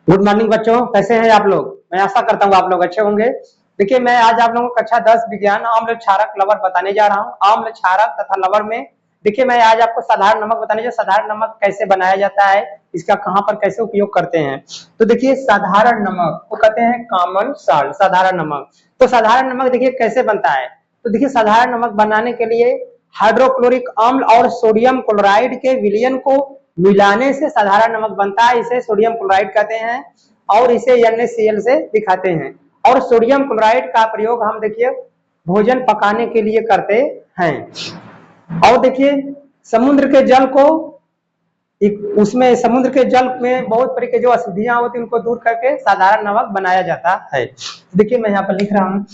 Good morning बच्चों, कैसे हैं आप लोग। मैं आशा करता हूँ आप लोग अच्छे होंगे। देखिए, मैं आज आप लोगों को कक्षा 10 विज्ञान आम्ल क्षारक लवण बताने जा रहा हूँ। आम्ल क्षारक तथा लवण में देखिए, मैं आज आपको साधारण नमक बताने जा साधारण नमक कैसे बनाया जाता है, इसका कहाँ पर कैसे उपयोग करते हैं। तो देखिए, साधारण नमक को कहते हैं कॉमन साल्ट, साधारण नमक। तो साधारण नमक देखिए कैसे बनता है। तो देखिए, साधारण नमक बनाने के लिए हाइड्रोक्लोरिक अम्ल और सोडियम क्लोराइड के विलयन को मिलाने से साधारण नमक बनता है। इसे सोडियम क्लोराइड कहते हैं और इसे NaCl से दिखाते हैं। और सोडियम क्लोराइड का प्रयोग हम देखिए भोजन पकाने के लिए करते हैं। और देखिए, समुद्र के जल को उसमें समुद्र के जल में बहुत तरह के जो अशुद्धियां होती हैं उनको दूर करके साधारण नमक बनाया जाता है। देखिए, मैं यहाँ पर लिख रहा हूँ।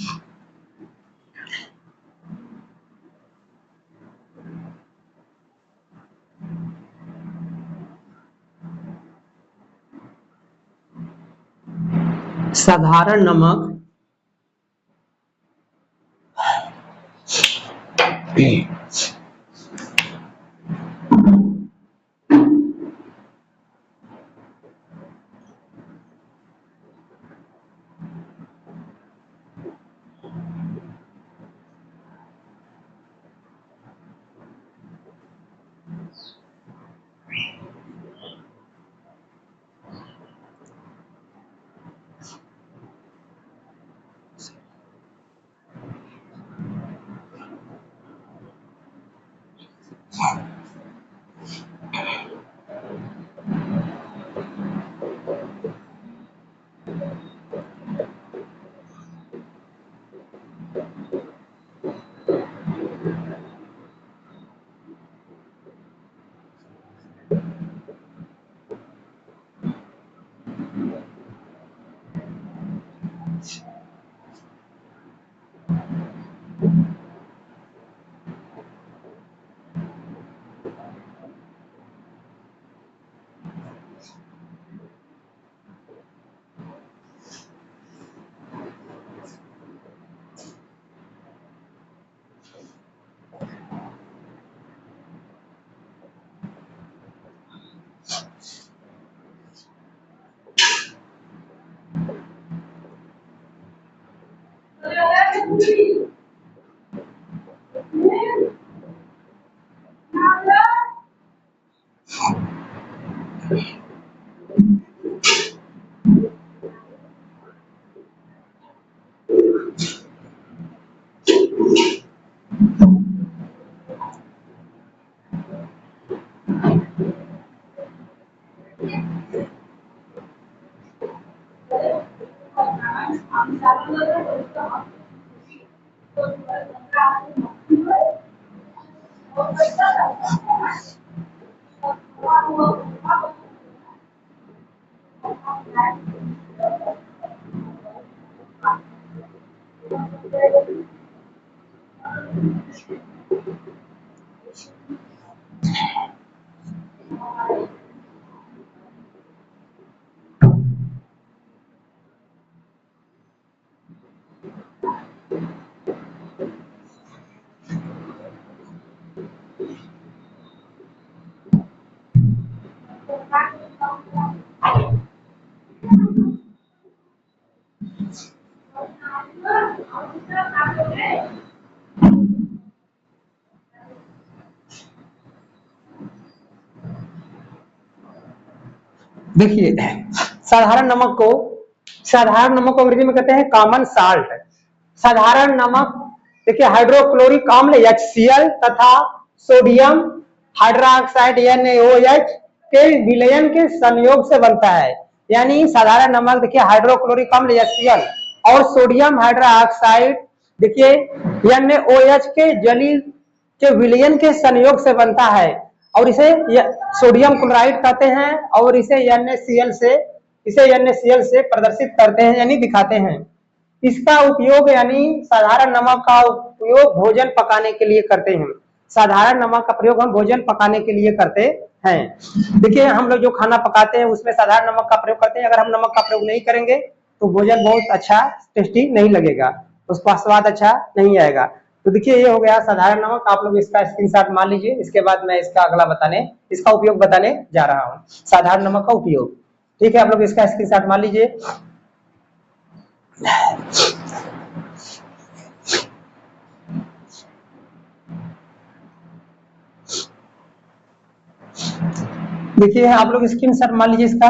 साधारण नमक देखिए, साधारण नमक को अंग्रेजी में कहते हैं कॉमन साल्ट। साधारण नमक देखिए हाइड्रोक्लोरिक अम्ल HCl तथा सोडियम हाइड्रोक्साइड NaOH के विलयन के संयोग से बनता है। यानी साधारण नमक देखिए हाइड्रोक्लोरिक अम्ल HCl और सोडियम हाइड्रोक्साइड देखिए NaOH के जलीय के विलयन के संयोग से बनता है और इसे सोडियम क्लोराइड कहते हैं और इसे NaCl से प्रदर्शित करते हैं यानी दिखाते हैं। इसका उपयोग यानी साधारण नमक का उपयोग भोजन पकाने के लिए करते हैं। साधारण नमक का प्रयोग हम भोजन पकाने के लिए करते हैं। देखिए, हम लोग जो खाना पकाते हैं उसमें साधारण नमक का प्रयोग करते हैं। अगर हम नमक का प्रयोग नहीं करेंगे तो भोजन बहुत अच्छा टेस्टी नहीं लगेगा, उसका स्वाद अच्छा नहीं आएगा। तो देखिए, ये हो गया साधारण नमक। आप लोग इसका स्क्रीनशॉट मान लीजिए। इसके बाद मैं इसका उपयोग बताने जा रहा हूँ। साधारण नमक का उपयोग ठीक है, आप लोग इसका स्क्रीनशॉट मान लीजिए। देखिए आप लोग स्क्रीनशॉट मान लीजिए इसका।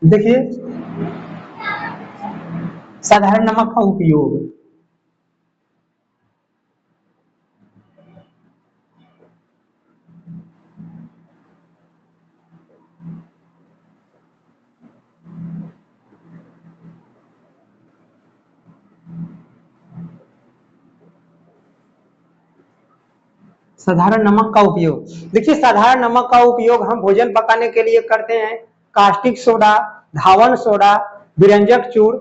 देखिए साधारण नमक का उपयोग, साधारण नमक का उपयोग, देखिए साधारण नमक का उपयोग हम भोजन पकाने के लिए करते हैं। कास्टिक सोडा, धावन सोडा, विरंजक चूर्ण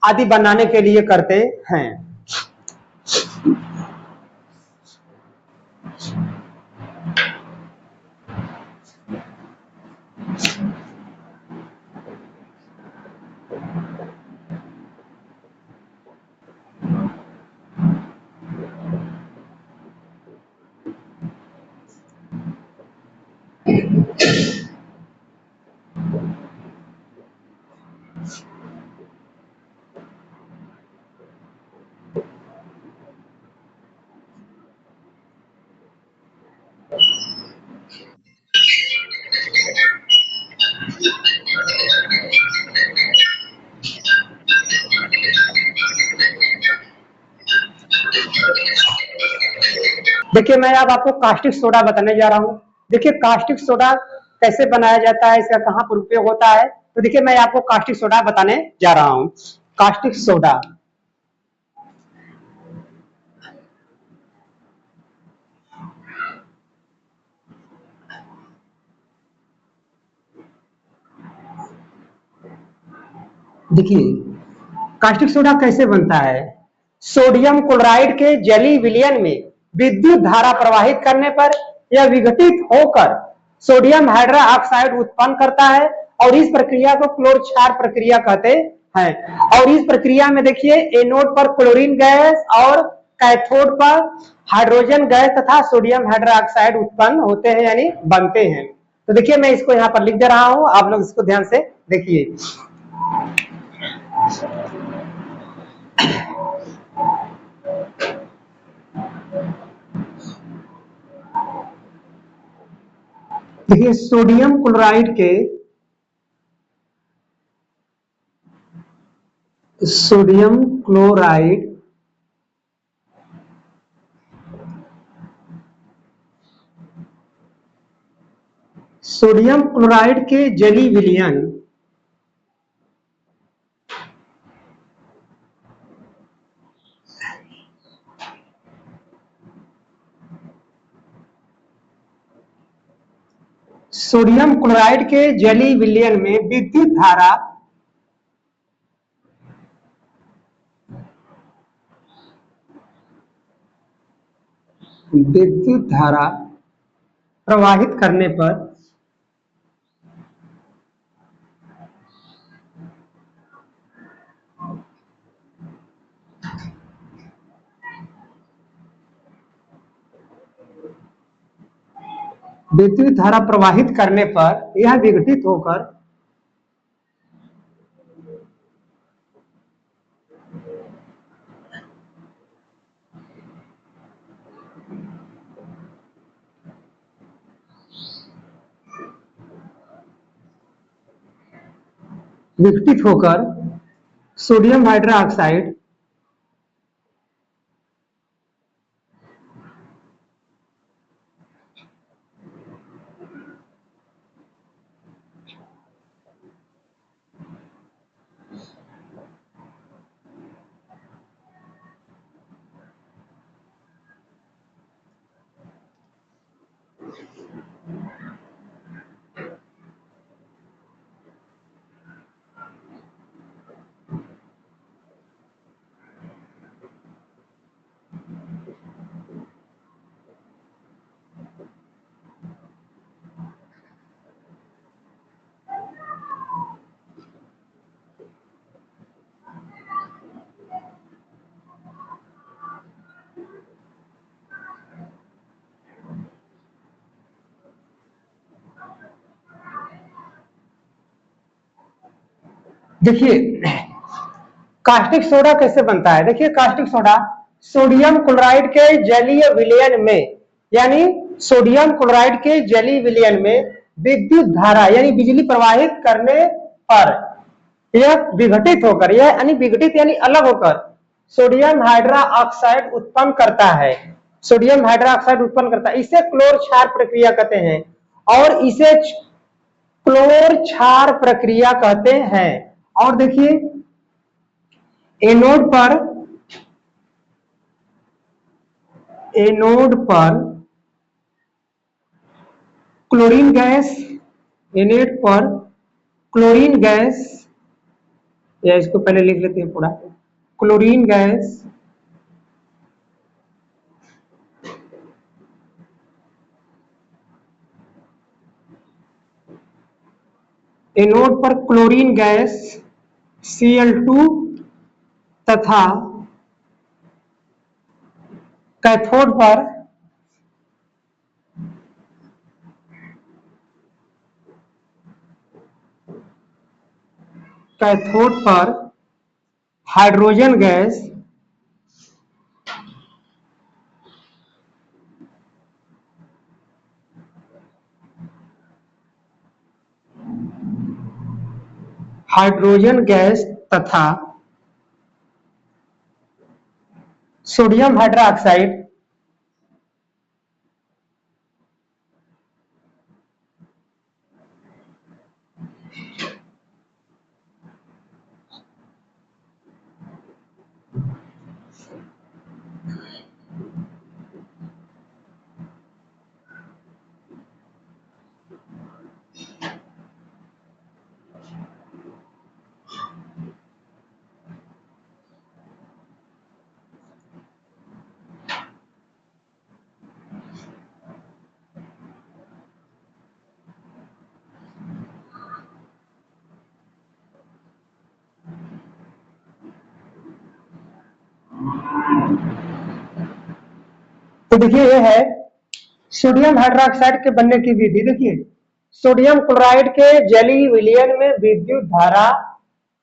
आदि बनाने के लिए करते हैं। देखिए मैं अब आपको कास्टिक सोडा बताने जा रहा हूँ। देखिए कास्टिक सोडा कैसे बनाया जाता है, इसका कहाँ पर उपयोग होता है, तो देखिए मैं आपको कास्टिक सोडा बताने जा रहा हूँ। कास्टिक सोडा, देखिए कास्टिक सोडा कैसे बनता है। सोडियम क्लोराइड के जली विलयन में विद्युत धारा प्रवाहित करने पर यह विघटित होकर सोडियम हाइड्रा ऑक्साइड उत्पन्न करता है और इस प्रक्रिया को क्लोरक्षार प्रक्रिया कहते हैं। और इस प्रक्रिया में देखिए एनोड पर क्लोरीन गैस और कैथोड पर हाइड्रोजन गैस तथा सोडियम हाइड्रा ऑक्साइड उत्पन्न होते हैं यानी बनते हैं। तो देखिए मैं इसको यहाँ पर लिख दे रहा हूँ, आप लोग इसको ध्यान से देखिए। देखिए सोडियम क्लोराइड सोडियम क्लोराइड के जली विलयन सोडियम क्लोराइड के जली विलयन में विद्युत धारा प्रवाहित करने पर विद्युत धारा प्रवाहित करने पर यह विघटित होकर सोडियम हाइड्रोक्साइड देखिए कास्टिक सोडा कैसे बनता है। देखिए कास्टिक सोडा सोडियम क्लोराइड के जलीय विलयन में, यानी सोडियम क्लोराइड के जलीय विलयन में विद्युत धारा यानी बिजली प्रवाहित करने पर यह विघटित होकर, यह यानी विघटित यानी अलग होकर सोडियम हाइड्रा ऑक्साइड उत्पन्न करता है। सोडियम हाइड्रा ऑक्साइड उत्पन्न करता है, इसे क्लोर क्षार प्रक्रिया कहते हैं और इसे क्लोर क्षार प्रक्रिया कहते हैं। और देखिए एनोड पर क्लोरीन गैस, एनोड पर क्लोरीन गैस, या इसको पहले लिख लेते हैं पूरा, क्लोरीन गैस एनोड पर क्लोरीन गैस Cl2 तथा कैथोड पर हाइड्रोजन गैस तथा सोडियम हाइड्रोक्साइड तो देखिए ये है सोडियम हाइड्रोक्साइड के बनने की विधि। देखिए सोडियम क्लोराइड के जलीय विलयन में विद्युत धारा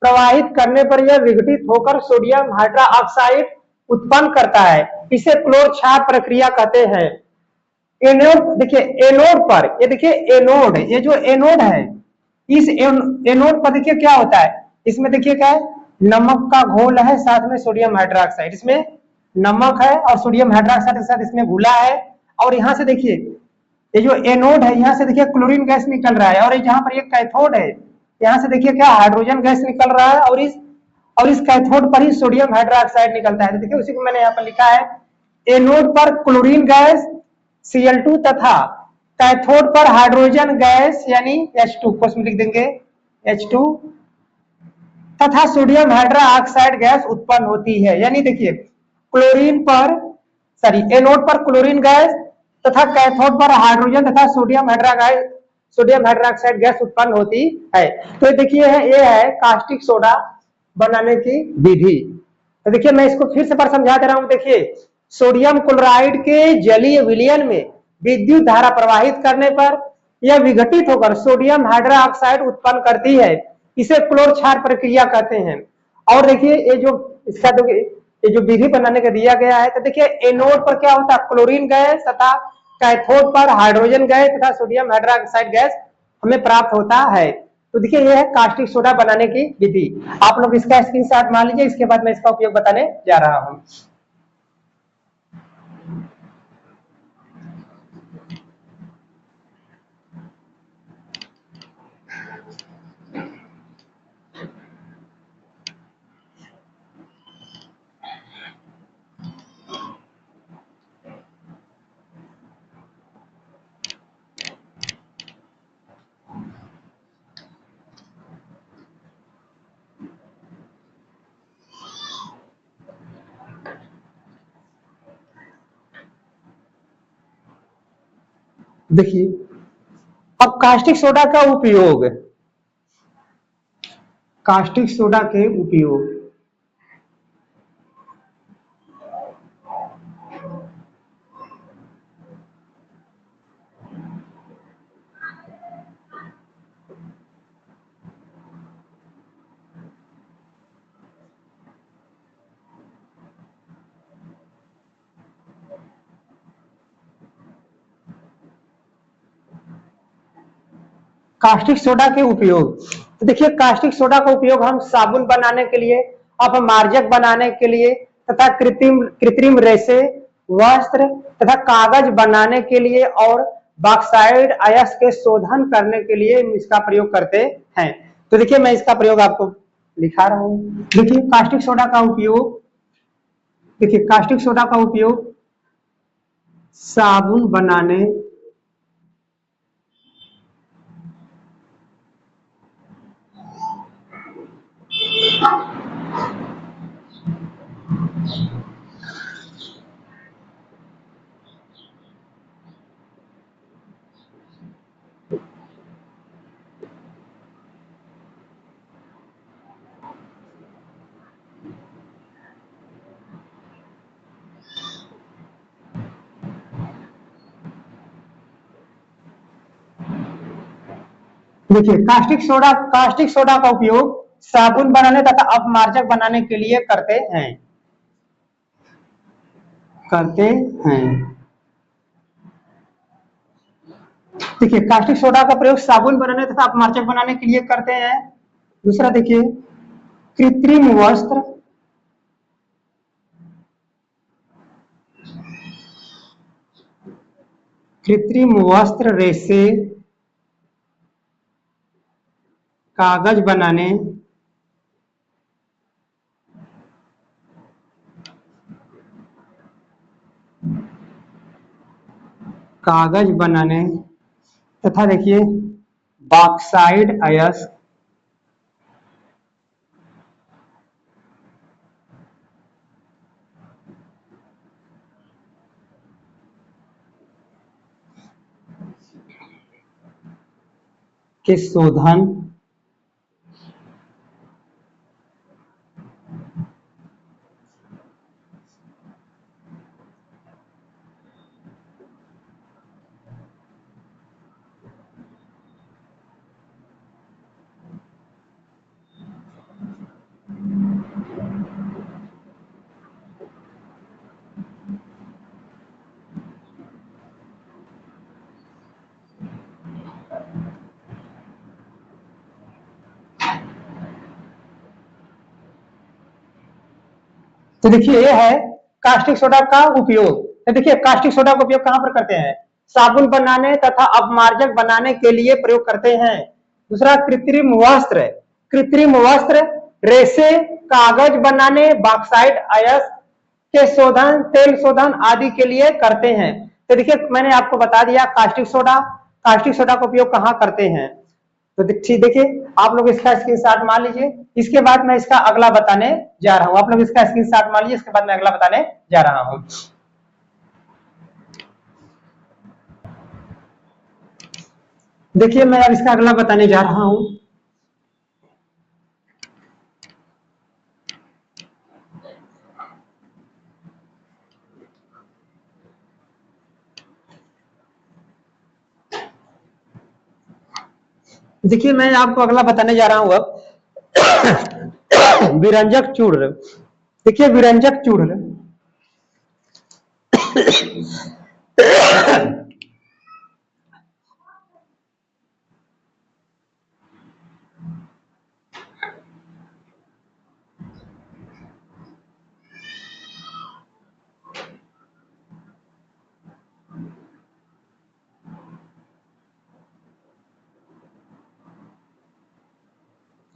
प्रवाहित करने पर यह विघटित होकर सोडियम हाइड्रोक्साइड उत्पन्न करता है, इसे क्लोर क्षार प्रक्रिया कहते हैं। एनोड देखिए एनोड पर, ये देखिए एनोड, ये जो एनोड है इस एनोड पर देखिए क्या होता है, इसमें देखिए क्या है, नमक का घोल है साथ में सोडियम हाइड्रोक्साइड, इसमें नमक है और सोडियम हाइड्रोक्साइड के साथ इसमें घुला है। और यहाँ से देखिए ये जो एनोड है यहाँ से देखिए क्लोरीन गैस निकल रहा है, और ये जहां पर ये कैथोड है यहाँ से देखिए क्या हाइड्रोजन गैस निकल रहा है, और इस कैथोड पर ही सोडियम हाइड्रोक्साइड निकलता है। तो देखिए उसी को मैंने यहाँ पर लिखा है, एनोड पर क्लोरीन गैस Cl2 तथा कैथोड पर हाइड्रोजन गैस यानी H2 को इसमें लिख देंगे H2 तथा सोडियम हाइड्रोक्साइड गैस उत्पन्न होती है। यानी देखिए एनोड पर क्लोरीन गैस तथा कैथोड पर हाइड्रोजन तथा सोडियम हाइड्रोक्साइड गैस उत्पन्न होती है। तो देखिए ये है कास्टिक सोडा बनाने की विधि। तो देखिए मैं इसको फिर से पर समझा दे रहा हूं। देखिए सोडियम क्लोराइड के जलीय विलयन में विद्युत धारा प्रवाहित करने पर यह विघटित होकर सोडियम हाइड्रोक्साइड उत्पन्न करती है, इसे क्लोर क्षार प्रक्रिया कहते हैं। और देखिए ये जो इसका ये जो विधि बनाने का दिया गया है, तो देखिए एनोड पर क्या होता है, क्लोरीन गैस तथा कैथोड पर हाइड्रोजन गैस तथा सोडियम हाइड्रोक्साइड गैस हमें प्राप्त होता है। तो देखिए यह है कास्टिक सोडा बनाने की विधि। आप लोग इसका स्क्रीनशॉट मान लीजिए, इसके बाद मैं इसका उपयोग बताने जा रहा हूं। देखिए अब कास्टिक सोडा के उपयोग कास्टिक सोडा के उपयोग। तो देखिए कास्टिक सोडा का उपयोग हम साबुन बनाने के लिए, अपमार्जक बनाने के लिए तथा कृत्रिम कृत्रिम रेशे, वस्त्र तथा कागज बनाने के लिए और बॉक्साइड अयस्क के शोधन करने के लिए इसका प्रयोग करते हैं। तो देखिए मैं इसका प्रयोग आपको लिखा रहा हूं। देखिए कास्टिक सोडा का उपयोग, देखिए कास्टिक सोडा का उपयोग साबुन बनाने देखिए कास्टिक सोडा का उपयोग साबुन बनाने तथा अपमार्जक बनाने के लिए करते हैं। देखिए कास्टिक सोडा का प्रयोग साबुन बनाने तथा अपमार्जक बनाने के लिए करते हैं। दूसरा देखिए कृत्रिम वस्त्र, कृत्रिम वस्त्र रेशे कागज बनाने तथा देखिए बॉक्साइड अयस्क के शोधन तो देखिए ये है कास्टिक सोडा का उपयोग। तो देखिए कास्टिक सोडा का उपयोग कहां पर करते हैं? साबुन बनाने तथा अपमार्जक बनाने के लिए प्रयोग करते हैं। दूसरा कृत्रिम वस्त्र रेशे कागज बनाने, बॉक्साइड अयस्क के शोधन, तेल शोधन आदि के लिए करते हैं। तो देखिए मैंने आपको बता दिया कास्टिक सोडा का उपयोग कहां करते हैं। तो देखिए आप लोग इसका स्क्रीनशॉट मान लीजिए। इसके बाद मैं इसका अगला बताने जा रहा हूं। आप लोग इसका स्क्रीनशॉट मान लीजिए, इसके बाद मैं अगला बताने जा रहा हूं। देखिए मैं अब इसका अगला बताने जा रहा हूं। देखिए मैं आपको अगला बताने जा रहा हूं अब विरंजक चूर्ण। देखिए विरंजक चूर्ण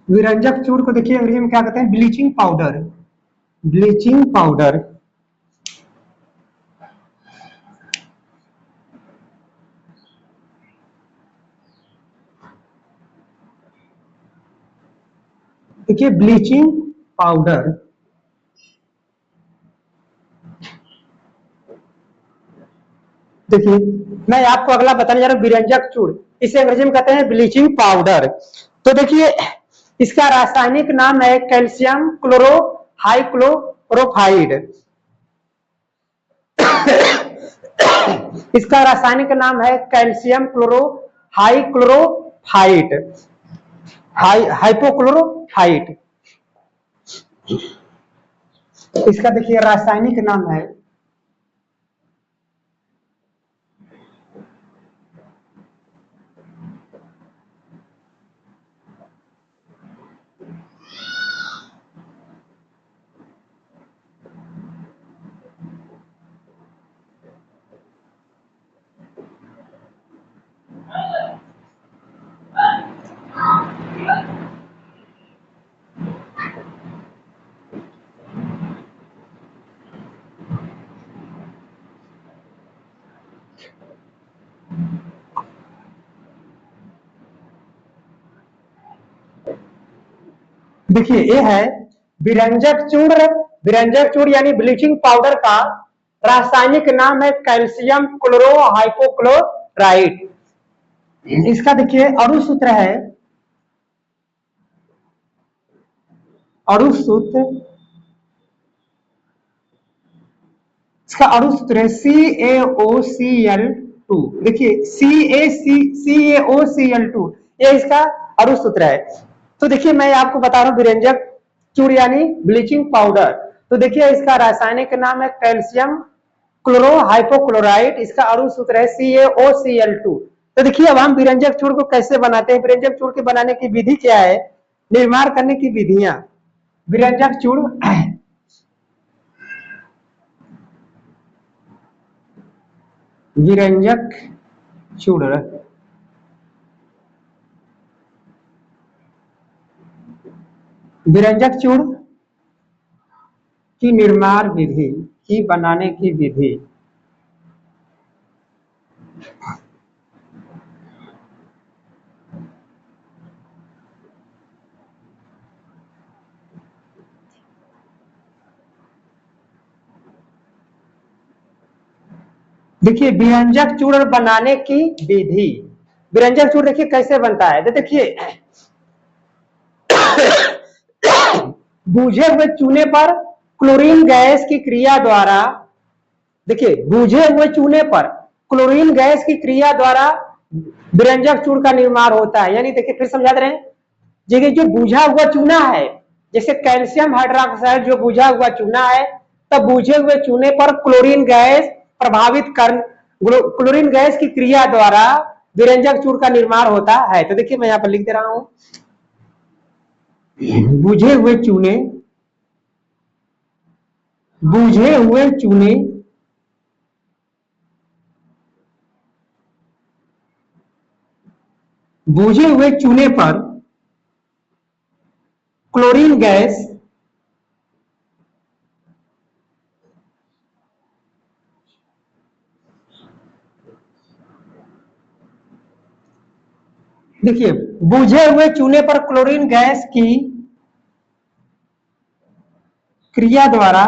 विरंजक चूर्ण को देखिए अंग्रेजी में क्या कहते हैं? Bleaching powder. ब्लीचिंग पाउडर देखिए ब्लीचिंग पाउडर देखिए मैं आपको अगला बताने जा रहा हूं विरंजक चूर्ण। इसे अंग्रेजी में कहते हैं ब्लीचिंग पाउडर। तो देखिए इसका रासायनिक नाम है कैल्शियम क्लोरो हाइक्लोरोफाइड। इसका रासायनिक नाम है कैल्शियम क्लोरो हाइक्लोरोफाइट हाइपोक्लोरोफाइट। इसका देखिए रासायनिक नाम है देखिए ये है विरंजक चूर्ण। विरंजक चूर्ण यानी ब्लीचिंग पाउडर का रासायनिक नाम है कैल्शियम क्लोरो हाइपोक्लोराइट। इसका देखिए अणु सूत्र है, अणु सूत्र, इसका अणु सूत्र है CaOCl2। देखिए CaCO2 ये इसका अणु सूत्र है। तो देखिए मैं आपको बता रहा हूँ विरंजक चूर्ण यानी ब्लीचिंग पाउडर। तो देखिए इसका रासायनिक नाम है कैल्शियम क्लोरो हाइपोक्लोराइट, इसका अणु सूत्र है CaOCl2। तो देखिए अब हम विरंजक चूर्ण को कैसे बनाते हैं, विरंजक चूर्ण के बनाने की विधि क्या है, निर्माण करने की विधियां। विरंजक चूर्ण, विरंजक चूर्ण, विरंजक चूर्ण की निर्माण विधि, की बनाने की विधि। देखिए विरंजक चूर्ण बनाने की विधि, विरंजक चूर्ण देखिए कैसे बनता है। तो देखिए बूझे हुए चूने पर क्लोरीन गैस की क्रिया द्वारा, देखिए बूझे हुए चूने पर क्लोरीन गैस की क्रिया द्वारा विरंजक चूर्ण का निर्माण होता है। यानी देखिए फिर समझा दे रहे हैं, देखिए जो बूझा हुआ चूना है, जैसे कैल्शियम हाइड्रोक्साइड जो बूझा हुआ चूना है, तब बूझे हुए चूने पर क्लोरीन गैस प्रभावित कर, क्लोरीन गैस की क्रिया द्वारा विरंजक चूर्ण का निर्माण होता है। तो देखिए मैं यहाँ पर लिख दे रहा हूं, बूझे हुए चूने, बूझे हुए चूने बूझे हुए चूने पर क्लोरीन गैस, देखिए बूझे हुए चूने पर क्लोरीन गैस की क्रिया द्वारा,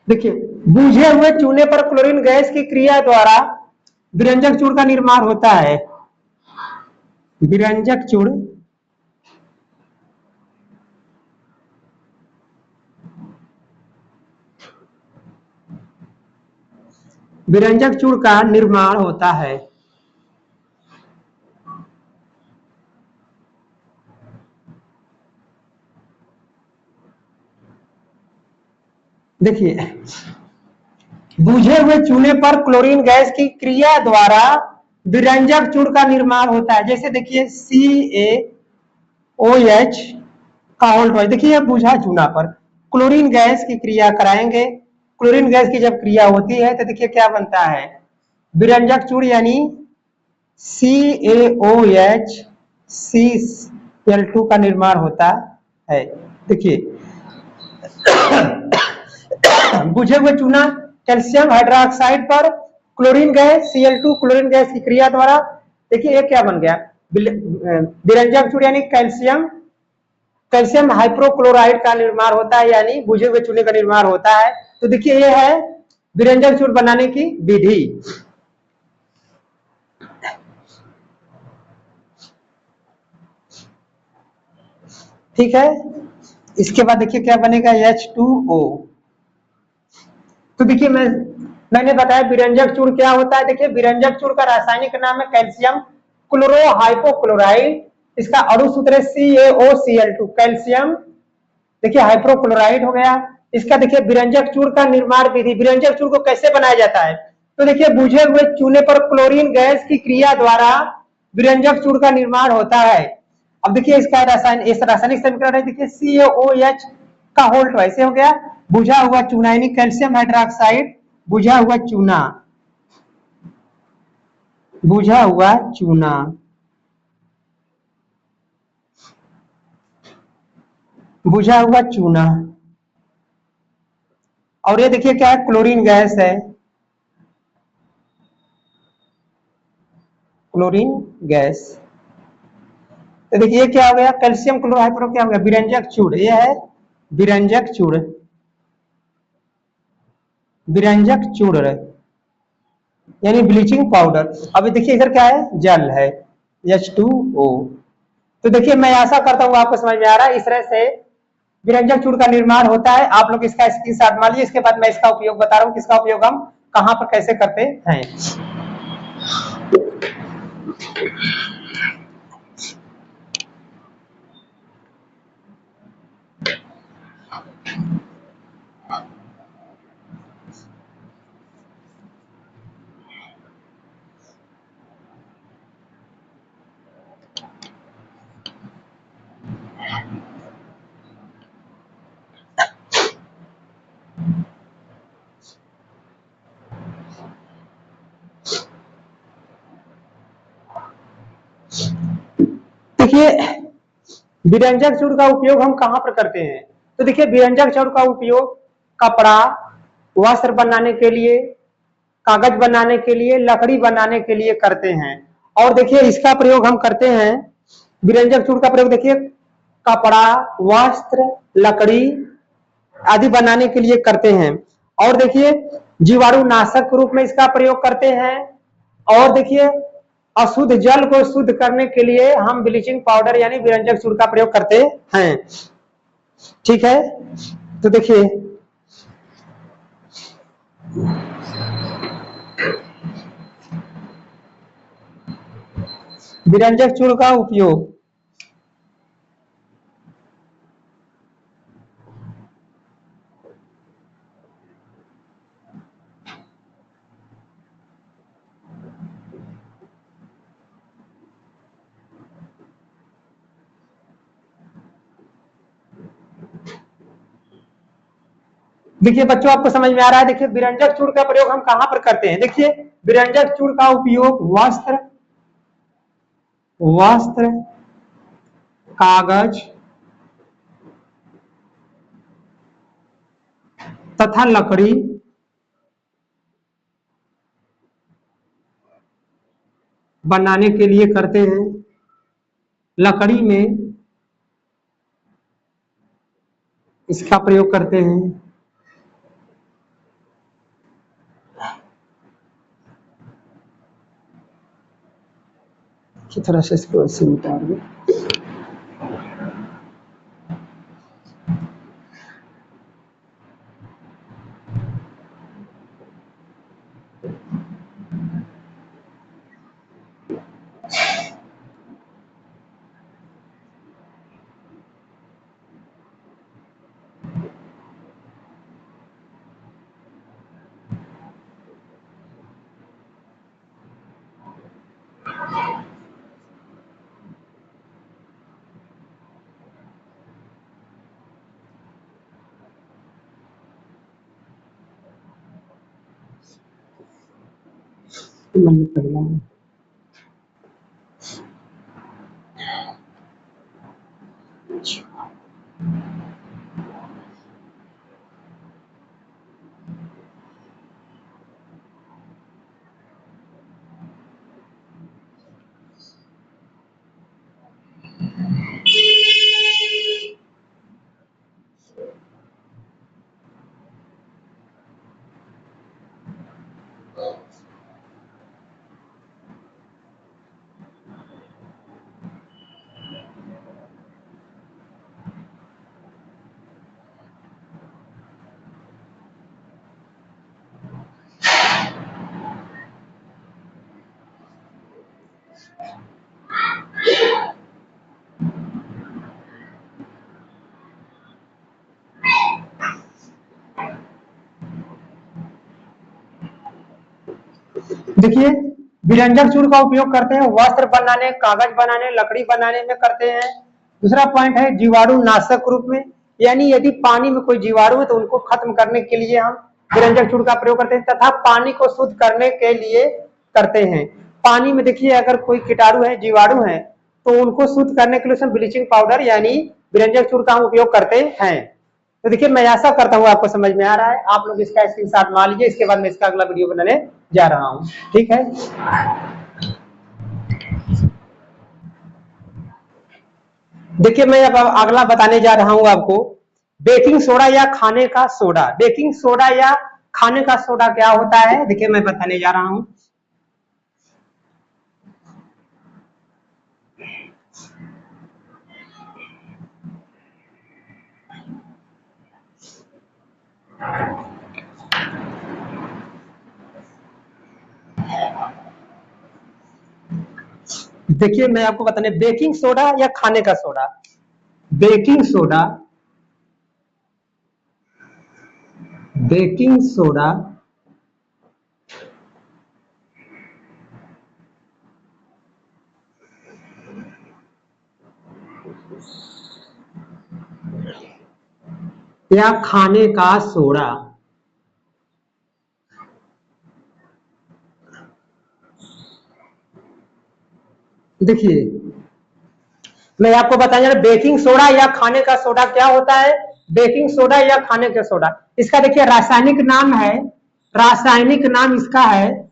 देखिए बूझे हुए चूने पर क्लोरीन गैस की क्रिया द्वारा विरंजक चूर्ण का निर्माण होता है। विरंजक चूर्ण, विरंजक चूर्ण का निर्माण होता है। देखिए बूझे हुए चूने पर क्लोरीन गैस की क्रिया द्वारा विरंजक चूर्ण का निर्माण होता है। जैसे देखिए CaOH का होल्ड, देखिए बूझा चूना पर क्लोरीन गैस की क्रिया कराएंगे, क्लोरीन गैस की जब क्रिया होती है तो देखिए क्या बनता है, विरंजक चूर्ण यानी CaOH Cl2 का निर्माण होता है। देखिए बुझे हुए चूना कैल्शियम हाइड्रोक्साइड पर chlorine gas Cl2, chlorine gas की क्रिया द्वारा, देखिए ये क्या बन गया, विरंजक चूर्ण यानी कैल्शियम, कैल्शियम हाइपोक्लोराइड का निर्माण होता है, यानी बुझे हुए चूने का निर्माण होता है। तो देखिए ये है विरंजक चूर्ण बनाने की विधि। ठीक है, इसके बाद देखिए क्या बनेगा, H2O। तो देखिए मैंने बताया विरंजक चूर्ण क्या होता है। देखिए विरंजक चूर्ण का रासायनिक नाम है कैल्शियम क्लोरो हाइपोक्लोराइड, इसका अणु सूत्र है CaOCl2, कैल्शियम देखिए हाइपोक्लोराइड हो गया। इसका देखिए विरंजक चूर्ण का निर्माण विधि, विरंजक चूर्ण को कैसे बनाया जाता है। तो देखिए बूझे हुए चूने पर क्लोरीन गैस की क्रिया द्वारा विरंजक चूर्ण का निर्माण होता है। अब देखिए इसका रासायनिक समीकरण है, देखिए CaOH का होल्ड ऐसे हो गया, बुझा हुआ चूना यानी कैल्शियम हाइड्रोक्साइड, बुझा हुआ चूना, बुझा हुआ चूना, बुझा हुआ चूना, और ये देखिए क्या है, क्लोरीन गैस है, क्लोरीन गैस। तो देखिए ये क्या हो गया, कैल्शियम क्लोराइड क्या हो गया, विरंजक चूड़। ये है विरंजक चूड़, विरंजक चूड़ यानी ब्लीचिंग पाउडर। अभी देखिए इधर क्या है, जल है H2O। तो देखिए मैं आशा करता हूँ आपको समझ में आ रहा है। इस तरह से विरंजक चूड़ का निर्माण होता है। आप लोग इसका स्क्रीनशॉट मान लीजिए। इसके बाद मैं इसका उपयोग बता रहा हूँ, किसका उपयोग हम कहां पर कैसे करते हैं। देखिए विरंजक चूड़ का उपयोग हम कहां पर करते हैं। तो देखिए विरंजक चूड़ का उपयोग कपड़ा, वस्त्र बनाने के लिए, कागज बनाने के लिए, लकड़ी बनाने के लिए करते हैं। और देखिए इसका प्रयोग हम करते हैं, विरंजक चूड़ का प्रयोग देखिए कपड़ा, वस्त्र, लकड़ी आदि बनाने के लिए करते हैं। और देखिए जीवाणु नाशक के रूप में इसका प्रयोग करते हैं। और देखिए अशुद्ध जल को शुद्ध करने के लिए हम ब्लीचिंग पाउडर यानी विरंजक चूड़ का प्रयोग करते हैं। ठीक है, तो देखिए विरंजक चूड़ का उपयोग देखिए बच्चों आपको समझ में आ रहा है। देखिए विरंजक चूड़ का प्रयोग हम कहां पर करते हैं। देखिए विरंजक चूड़ का उपयोग वस्त्र, वस्त्र, कागज तथा लकड़ी बनाने के लिए करते हैं। लकड़ी में इसका प्रयोग करते हैं। किस तरह से इसको ऐसे उतार पहला देखिए विरंजक चूड़ का उपयोग करते हैं वस्त्र बनाने, कागज बनाने, लकड़ी बनाने में करते हैं। दूसरा पॉइंट है जीवाणु नाशक रूप में, यानी यदि पानी में कोई जीवाणु है तो उनको खत्म करने के लिए हम विरंजक चूड़ का प्रयोग करते हैं। तथा पानी को शुद्ध करने के लिए करते हैं। पानी में देखिए अगर कोई कीटाणु है, जीवाणु है, तो उनको शुद्ध करने के लिए उसमें ब्लीचिंग पाउडर यानी विरंजक चूड़ का हम उपयोग करते हैं। तो देखिए मैं आशा करता हूँ आपको समझ में आ रहा है। आप लोग इसका स्क्रीनशॉट मान लीजिए। इसके बाद मैं इसका अगला वीडियो बनाने जा रहा हूँ। ठीक है। देखिए मैं अब अगला बताने जा रहा हूं आपको, बेकिंग सोडा या खाने का सोडा। बेकिंग सोडा या खाने का सोडा क्या होता है, देखिए मैं बताने जा रहा हूं। देखिए मैं आपको बताने, बेकिंग सोडा या खाने का soda. Baking soda, baking soda या खाने का सोडा। देखिए मैं आपको बताने जा रहा, बेकिंग सोडा या खाने का सोडा क्या होता है। बेकिंग सोडा या खाने का सोडा, इसका देखिए रासायनिक नाम है, रासायनिक नाम इसका है,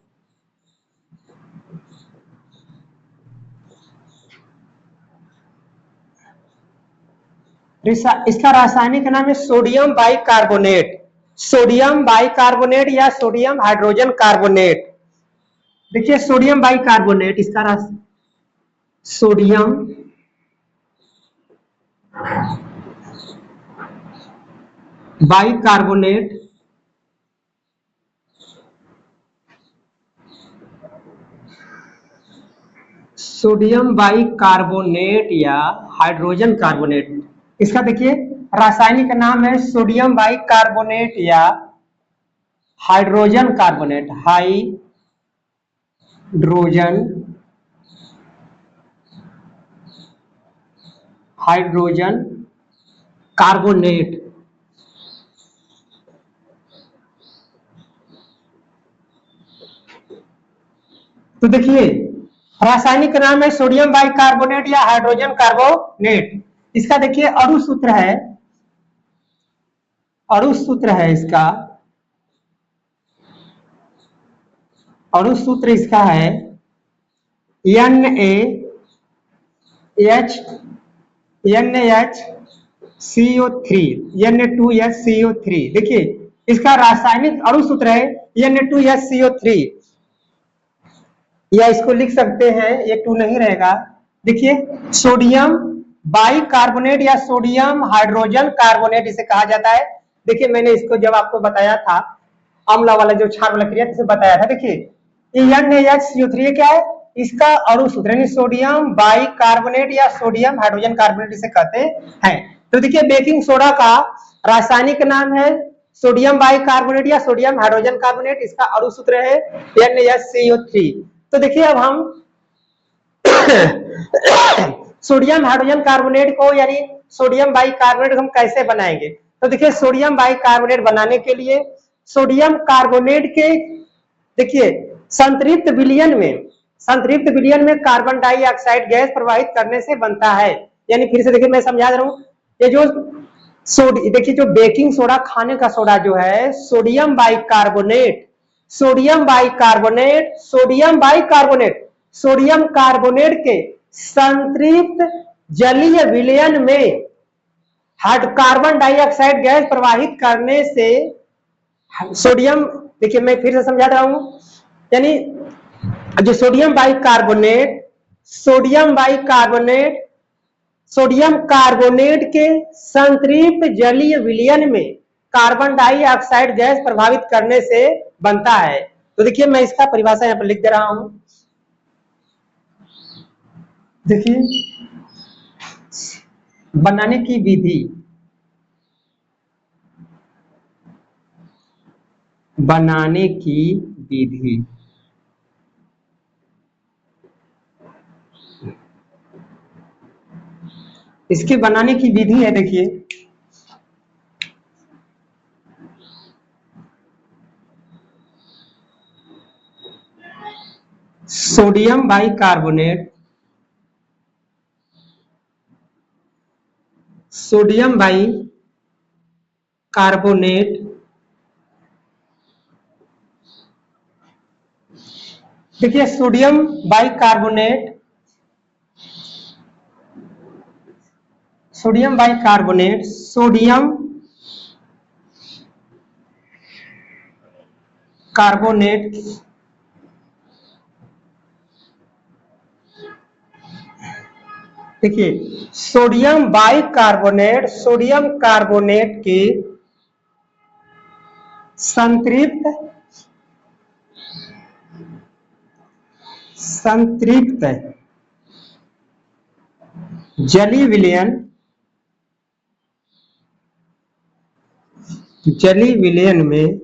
इसका रासायनिक नाम है सोडियम बाइकार्बोनेट। सोडियम बाइकार्बोनेट या सोडियम हाइड्रोजन कार्बोनेट। देखिए सोडियम बाइकार्बोनेट इसका सोडियम बाइकार्बोनेट, सोडियम बाइकार्बोनेट या हाइड्रोजन कार्बोनेट, इसका देखिए रासायनिक नाम है सोडियम बाइकार्बोनेट या hydrogen carbonate. Hydrogen, hydrogen carbonate. तो देखिए रासायनिक नाम है सोडियम बाइकार्बोनेट या हाइड्रोजन कार्बोनेट। इसका देखिए अणु सूत्र है, अणु सूत्र है इसका, अणु सूत्र इसका है NaH, NaHCO3, Na2HCO3। देखिए इसका रासायनिक अणु सूत्र है Na2HCO3, या इसको लिख सकते हैं, ये टू नहीं रहेगा। देखिए सोडियम बाइकार्बोनेट या सोडियम हाइड्रोजन कार्बोनेट इसे कहा जाता है। देखिए मैंने इसको जब आपको बताया था, अम्ल वाला जो क्षार वाला क्रिया इसे बताया था। देखिए NaHCO3 क्या है, इसका अणु सूत्र है सोडियम बाइकार्बोनेट या सोडियम हाइड्रोजन कार्बोनेट इसे कहते हैं। तो देखिए बेकिंग सोडा का रासायनिक नाम है सोडियम बाइकार्बोनेट या सोडियम हाइड्रोजन कार्बोनेट, इसका अणु सूत्र है NaCO3। तो देखिए अब हम सोडियम हाइड्रोजन कार्बोनेट को यानी सोडियम बाइकार्बोनेट हम कैसे बनाएंगे। तो देखिए सोडियम बाइकार्बोनेट बनाने के लिए सोडियम कार्बोनेट के देखिए संतृप्त विलयन में, संतृप्त विलयन में कार्बन डाइऑक्साइड गैस प्रवाहित करने से बनता है। यानी फिर से देखिए मैं समझा रहा हूं, ये जो देखिए जो बेकिंग सोडा खाने का सोडा जो है sodium bicarbonate, sodium bicarbonate, sodium bicarbonate, sodium carbonate के संतृप्त जलीय विलयन में कार्बन डाइऑक्साइड गैस प्रवाहित करने से सोडियम, देखिए मैं फिर से समझा रहा हूं, यानी जो sodium bicarbonate, sodium bicarbonate, sodium carbonate के संतृप्त जलीय विलयन में कार्बन डाइऑक्साइड गैस प्रभावित करने से बनता है। तो देखिए मैं इसका परिभाषा यहां पर लिख दे रहा हूं। देखिए बनाने की विधि, बनाने की विधि, इसके बनाने की विधि है देखिए सोडियम बाइकार्बोनेट, सोडियम बाइकार्बोनेट, देखिए sodium bicarbonate sodium bicarbonate, sodium carbonate देखिए सोडियम कार्बोनेट के संतृप्त जली विलयन में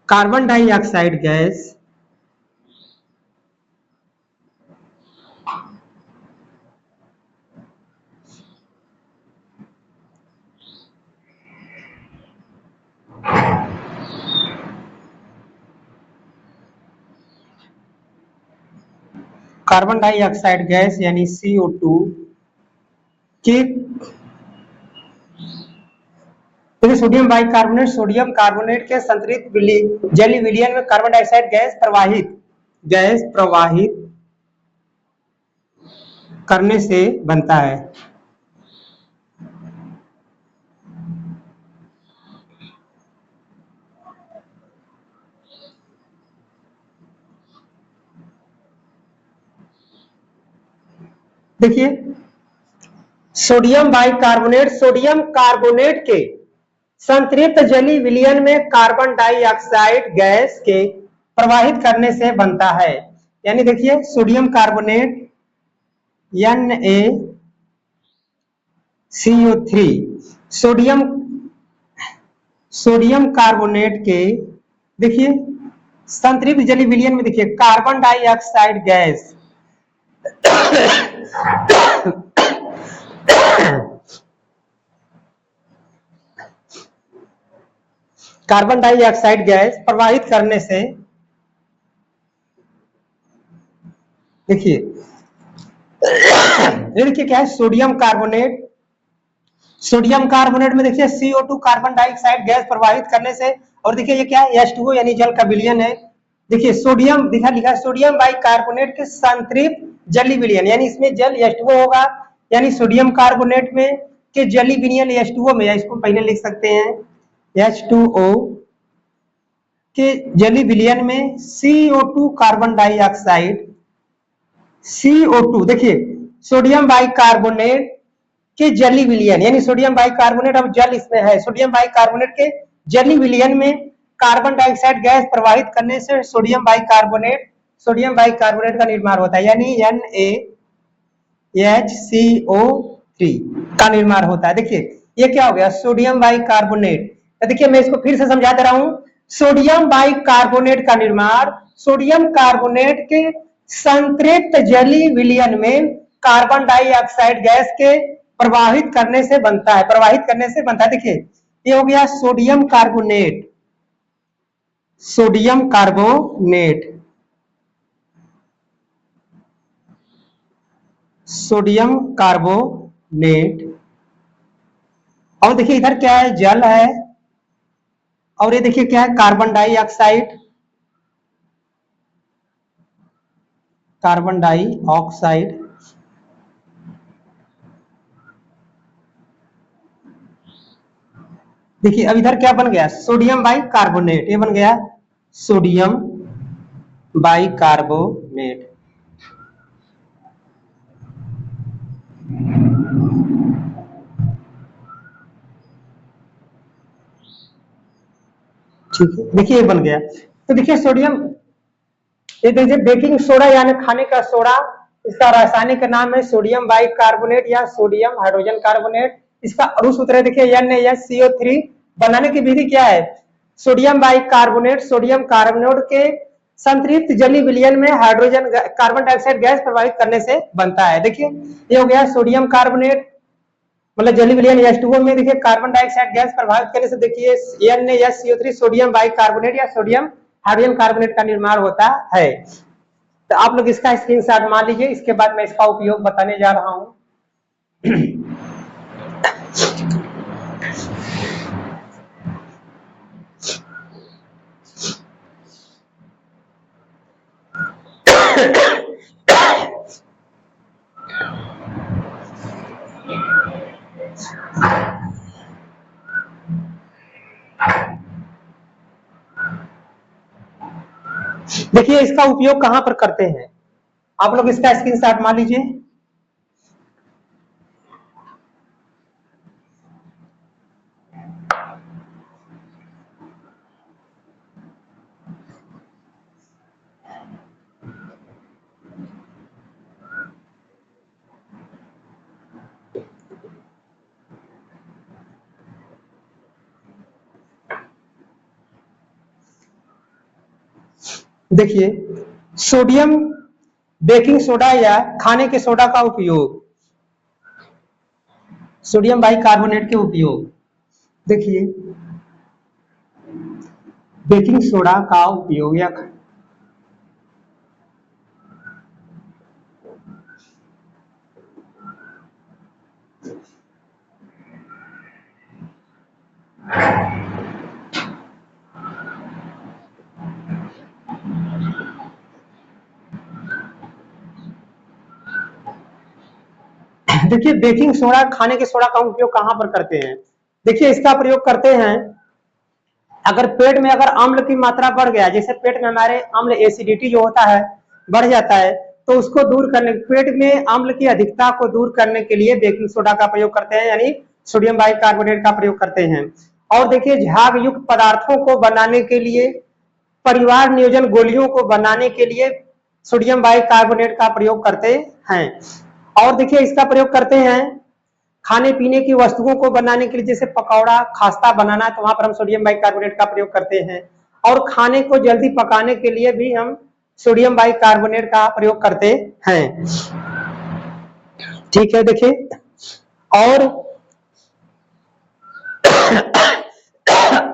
कार्बन डाइऑक्साइड गैस यानी CO2 के सोडियम कार्बोनेट के संतृप्त जली विलयन में कार्बन डाइऑक्साइड गैस प्रवाहित करने से बनता है। देखिए सोडियम कार्बोनेट के संतृप्त जली विलयन में कार्बन डाइऑक्साइड गैस के प्रवाहित करने से बनता है। यानी देखिए sodium carbonate NaCO3 sodium carbonate के देखिए संतृप्त जली विलयन में देखिए कार्बन डाइऑक्साइड गैस प्रवाहित करने से देखिए ये देखिए क्या है सोडियम कार्बोनेट में देखिए CO2 कार्बन डाइऑक्साइड गैस प्रवाहित करने से, और देखिए ये क्या है H2O यानी जल का विलयन है। देखिए सोडियम लिखा सोडियम बाइकार्बोनेट के संतृप्त जली विलयन, यानी इसमें जल H2O होगा, यानी सोडियम कार्बोनेट में के जली विलयन H2O में, या इसको पहले लिख सकते हैं H2O के जली विलयन में CO2 कार्बन डाइऑक्साइड CO2 देखिए सोडियम बाइकार्बोनेट के जली विलयन, यानी सोडियम बाइकार्बोनेट अब जल इसमें है, सोडियम बाइकार्बोनेट के जली विलयन में कार्बन डाइऑक्साइड गैस प्रवाहित करने से सोडियम बाइकार्बोनेट का निर्माण होता है, यानी NaHCO3 का निर्माण होता है। देखिए ये क्या हो गया सोडियम बाइकार्बोनेट। देखिए मैं इसको फिर से समझा दे रहा हूं, सोडियम बाइकार्बोनेट का निर्माण सोडियम कार्बोनेट के संतृप्त जली विलयन में कार्बन डाइऑक्साइड गैस के प्रवाहित करने से बनता है। देखिए ये हो गया सोडियम कार्बोनेट और देखिए इधर क्या है जल है, और ये देखिए क्या है कार्बन डाइऑक्साइड देखिए अब इधर क्या बन गया सोडियम बाइकार्बोनेट, ये बन गया सोडियम बाइकार्बोनेट। ठीक है देखिए ये बन गया। तो देखिए सोडियम, ये देखिए बेकिंग सोडा यानी खाने का सोडा, इसका रासायनिक नाम है सोडियम बाइकार्बोनेट या सोडियम हाइड्रोजन कार्बोनेट। इसका अणु सूत्र है देखिए NaCO3। बनाने की विधि क्या है, सोडियम कार्बोनेट के संतृप्त जली विलयन में हाइड्रोजन कार्बन डाइऑक्साइड गैस प्रवाहित करने से बनता है। देखिए ये हो गया सोडियम कार्बोनेट मतलब जली विलयन H2O में देखिए कार्बन डाइऑक्साइड गैस प्रभावित करने से देखिए NaCO3 सोडियम बाइकार्बोनेट या सोडियम हाइड्रोजन कार्बोनेट का निर्माण होता है। तो आप लोग इसका स्क्रीनशॉट मान लीजिए, इसके बाद मैं इसका उपयोग बताने जा रहा हूं। देखिए इसका उपयोग कहां पर करते हैं, आप लोग इसका स्क्रीनशॉट मान लीजिए। देखिए सोडियम बेकिंग सोडा या खाने के सोडा का उपयोग, सोडियम बाइकार्बोनेट के उपयोग, देखिए बेकिंग सोडा का उपयोग या देखिए बेकिंग सोडा खाने के सोडा का उपयोग कहां पर करते हैं, देखिए इसका प्रयोग करते हैं अगर पेट में अगर अम्ल की मात्रा बढ़ गया, जैसे पेट में हमारे अम्ल एसिडिटी जो होता है बढ़ जाता है, तो उसको दूर करने, पेट में अम्ल की अधिकता को दूर करने के लिए बेकिंग सोडा का प्रयोग करते हैं, यानी सोडियम बाइकार्बोनेट का प्रयोग करते हैं। और देखिए झाग युक्त पदार्थों को बनाने के लिए, परिवार नियोजन गोलियों को बनाने के लिए सोडियम बाइकार्बोनेट का प्रयोग करते हैं। और देखिए इसका प्रयोग करते हैं खाने पीने की वस्तुओं को बनाने के लिए, जैसे पकौड़ा खास्ता बनाना है तो वहां पर हम सोडियम बाइकार्बोनेट का प्रयोग करते हैं। और खाने को जल्दी पकाने के लिए भी हम सोडियम बाइकार्बोनेट का प्रयोग करते हैं। ठीक है, देखिए और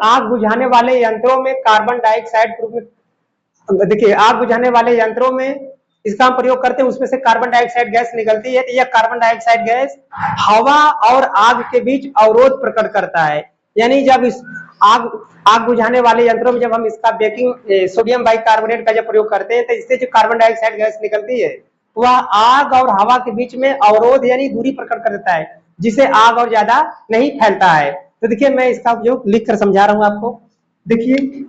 आग बुझाने वाले यंत्रों में कार्बन डाइऑक्साइड के रूप में, देखिए आग बुझाने वाले यंत्रों में इसका हम प्रयोग करते हैं, उसमें से कार्बन डाइऑक्साइड गैस निकलती है, तो यह कार्बन डाइऑक्साइड गैस हवा और आग के बीच अवरोध प्रकट करता है। यानी जब इस आग आग बुझाने वाले यंत्रों में जब हम इसका बेकिंग सोडियम बाइकार्बोनेट का जब प्रयोग करते हैं, तो इससे जो कार्बन डाइऑक्साइड गैस निकलती है वह आग और हवा के बीच में अवरोध यानी दूरी प्रकट कर देता है, जिससे आग और ज्यादा नहीं फैलता है। तो देखिए मैं इसका उपयोग लिख कर समझा रहा हूं आपको। देखिए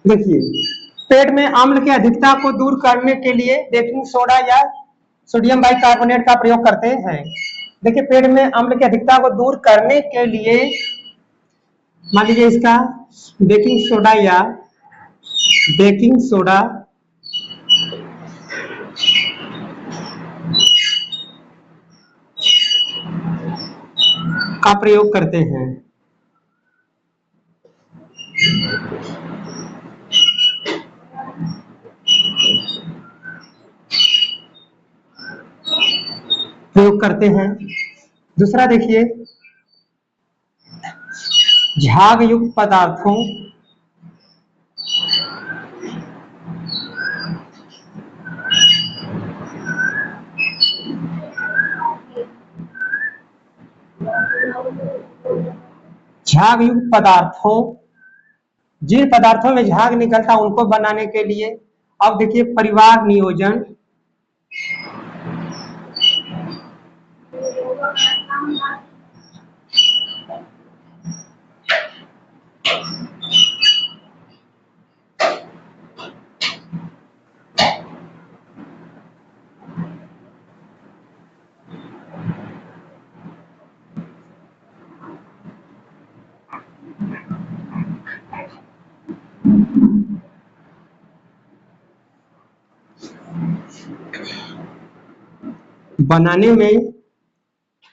देखिए पेट में अम्ल की अधिकता को दूर करने के लिए बेकिंग सोडा या सोडियम बाइकार्बोनेट का प्रयोग करते हैं। देखिए पेट में अम्ल की अधिकता को दूर करने के लिए मान लीजिए इसका बेकिंग सोडा या बेकिंग सोडा का प्रयोग करते हैं। प्रयोग करते हैं। दूसरा देखिए झाग युक्त पदार्थों झाग युक्त पदार्थों, जिन पदार्थों में झाग निकलता उनको बनाने के लिए, अब देखिए परिवार नियोजन बनाने में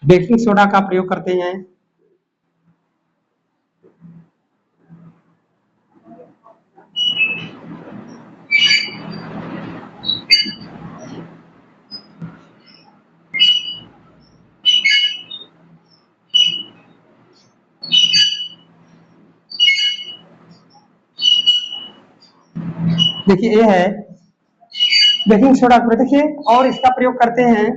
बेकिंग सोडा का प्रयोग करते हैं। देखिए ये है बेकिंग सोडा को, देखिए और इसका प्रयोग करते हैं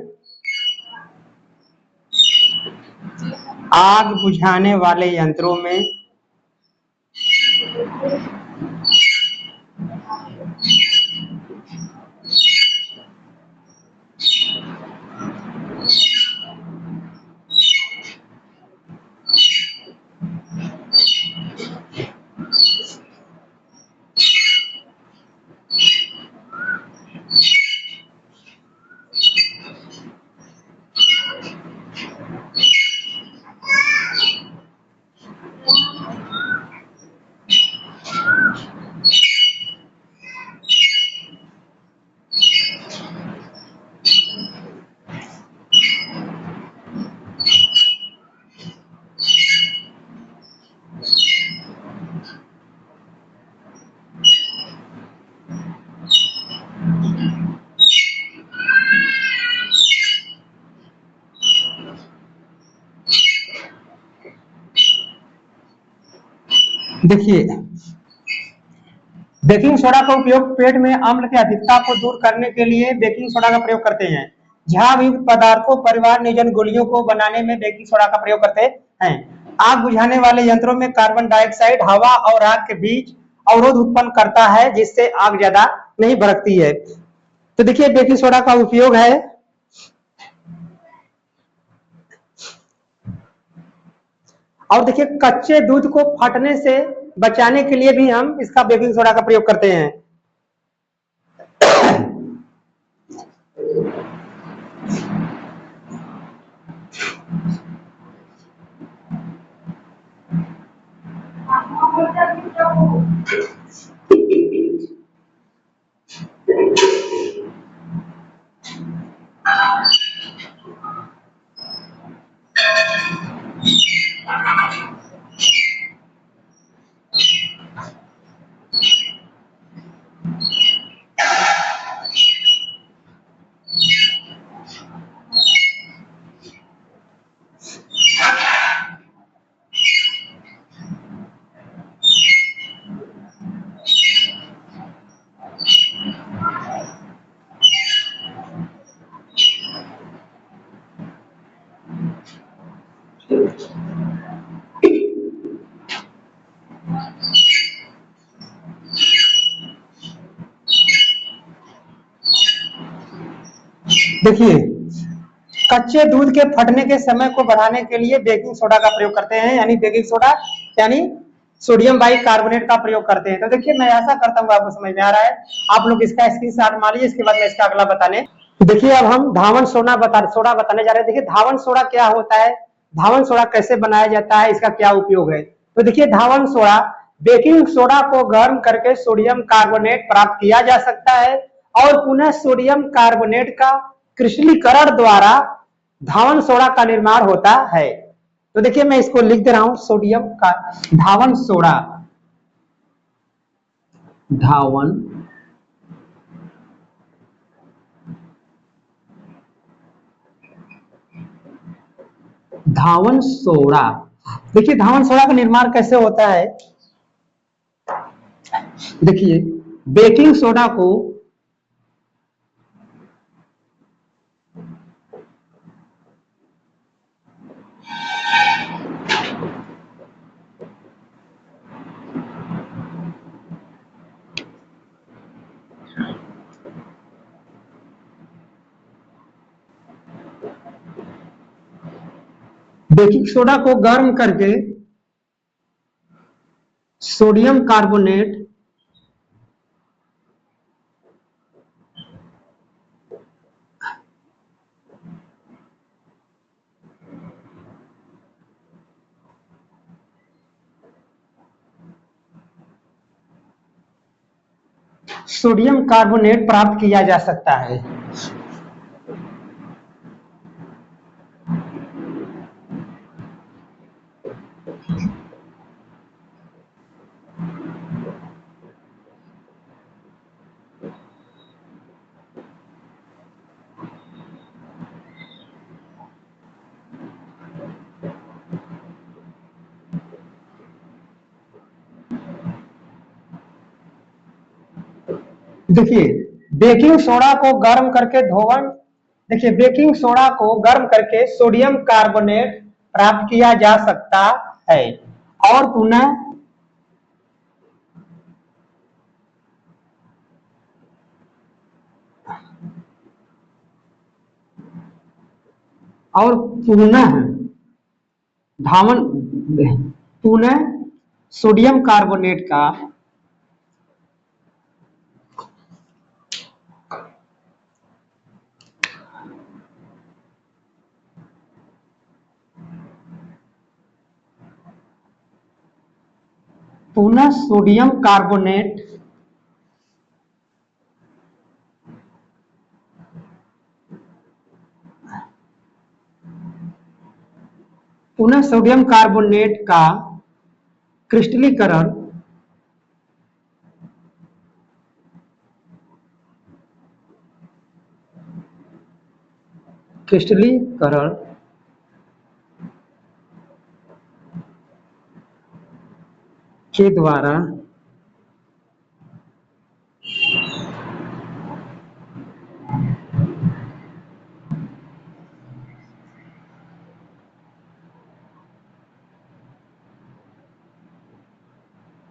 आग बुझाने वाले यंत्रों में। देखिए बेकिंग सोडा का उपयोग पेट में अम्ल की अधिकता को दूर करने के लिए बेकिंग सोडा का प्रयोग करते हैं। झाग युक्त पदार्थों परिवार निजन गोलियों को बनाने में बेकिंग सोडा का प्रयोग करते हैं। आग बुझाने वाले यंत्रों में कार्बन डाइऑक्साइड हवा और आग के बीच अवरोध उत्पन्न करता है, जिससे आग ज्यादा नहीं भड़कती है। तो देखिए बेकिंग सोडा का उपयोग है और देखिए कच्चे दूध को फटने से बचाने के लिए भी हम इसका बेकिंग सोडा का प्रयोग करते हैं। देखिए कच्चे दूध के फटने के समय को बढ़ाने के लिए बेकिंग सोडा का प्रयोग करते हैं, यानी बेकिंग सोडा यानी सोडियम बाइकार्बोनेट का प्रयोग करते हैं। तो देखिए मैं ऐसा करता हूँ, आपको समझ में आ रहा है, आप लोग इसका स्क्रीनशॉट मार लीजिए, इसके बाद मैं इसका अगला बताने। देखिए अब हम धावन सोडा बताने जा रहे हैं। देखिए धावन सोडा क्या होता है, धावन सोडा कैसे बनाया जाता है, इसका क्या उपयोग है। तो देखिए धावन सोडा बेकिंग सोडा को गर्म करके सोडियम कार्बोनेट प्राप्त किया जा सकता है और पुनः सोडियम कार्बोनेट का क्रिस्टलीकरण द्वारा धावन सोडा का निर्माण होता है। तो देखिए मैं इसको लिख दे रहा हूं, सोडियम का धावन सोडा, धावन धावन सोडा। देखिए धावन सोडा का निर्माण कैसे होता है। देखिए बेकिंग सोडा को बेकिंग सोडा को गर्म करके सोडियम कार्बोनेट प्राप्त किया जा सकता है। देखिए बेकिंग सोडा को गर्म करके धोवन, देखिए बेकिंग सोडा को गर्म करके सोडियम कार्बोनेट प्राप्त किया जा सकता है और पुनः और पुनः धावन पुनः सोडियम कार्बोनेट का पुनः सोडियम कार्बोनेट पुनः सोडियम कार्बोनेट का क्रिस्टलीकरण क्रिस्टलीकरण के द्वारा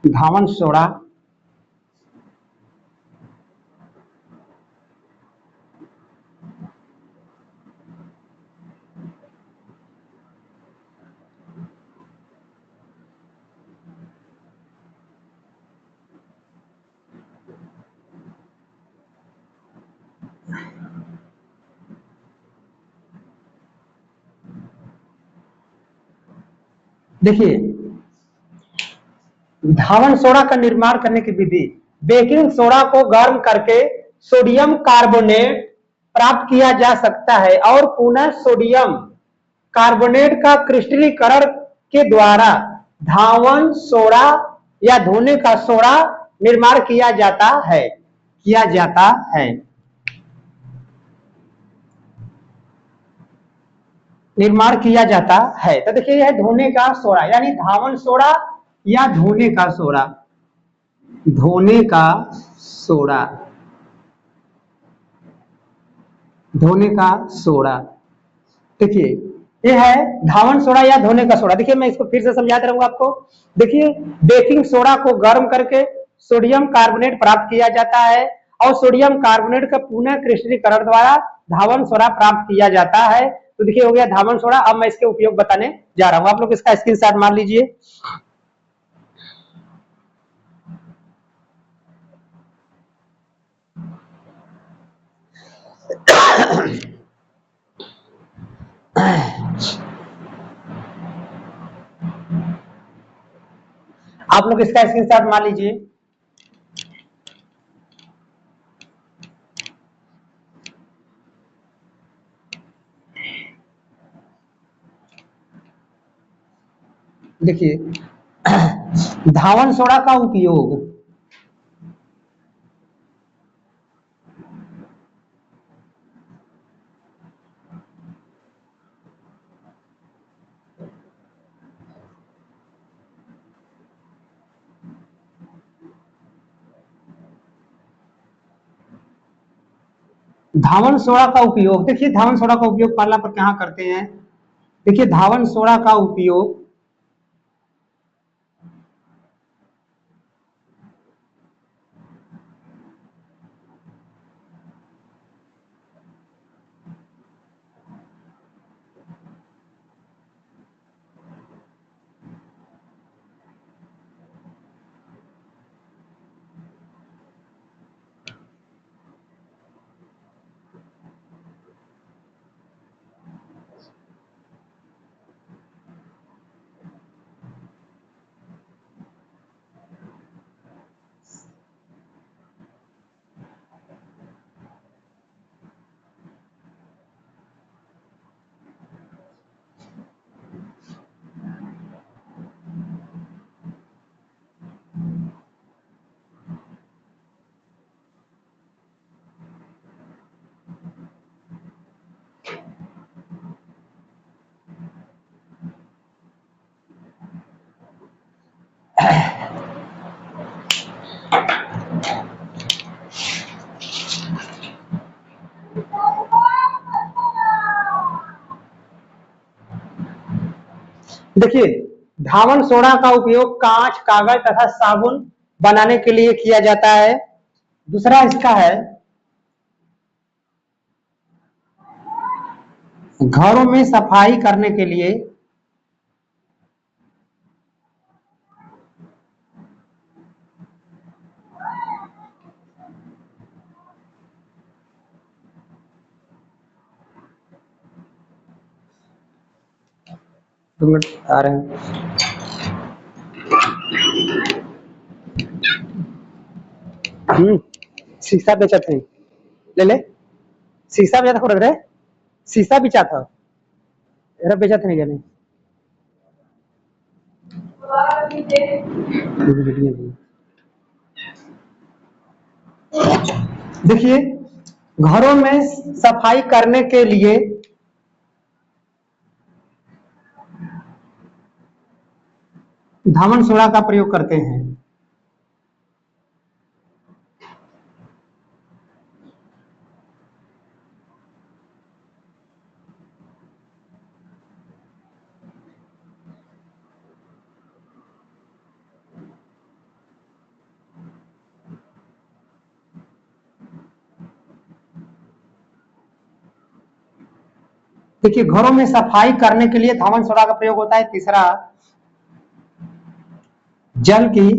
धावन सोडा देखिए धावन सोडा का निर्माण करने की विधि, बेकिंग सोडा को गर्म करके सोडियम कार्बोनेट प्राप्त किया जा सकता है और पुनः सोडियम कार्बोनेट का क्रिस्टलीकरण के द्वारा धावन सोडा या धोने का सोडा निर्माण किया जाता है निर्माण किया जाता है। तो देखिए यह धोने का सोडा यानी धावन सोडा या धोने का सोडा, धोने का सोडा, धोने का सोडा। देखिए ये है धावन सोडा या धोने का सोडा। देखिए मैं इसको फिर से समझाता रहूंगा आपको। देखिए बेकिंग सोडा को गर्म करके सोडियम कार्बोनेट प्राप्त किया जाता है और सोडियम कार्बोनेट का पुनः क्रिस्टलीकरण द्वारा धावन सोडा प्राप्त किया जाता है। तो देखिए हो गया धावन सोडा। अब मैं इसके उपयोग बताने जा रहा हूं, आप लोग इसका स्क्रीनशॉट मार लीजिए। आप लोग इसका स्क्रीनशॉट मार लीजिए। देखिए धावन सोडा का उपयोग धावन सोडा का उपयोग, देखिए धावन सोडा का उपयोग पहला पर कहां करते हैं। देखिए धावन सोडा का उपयोग देखिए, धावन सोडा का उपयोग कांच, कागज तथा साबुन बनाने के लिए किया जाता है। दूसरा इसका है घरों में सफाई करने के लिए आ रहे हैं। शीशा बेचत है, ले ले शीशा बेचा था रे, शीशा बेचा था बेचत नहीं जाने। देखिए, घरों में सफाई करने के लिए धावन सोडा का प्रयोग करते हैं। देखिए, घरों में सफाई करने के लिए धावन सोडा का प्रयोग होता है। तीसरा, जल की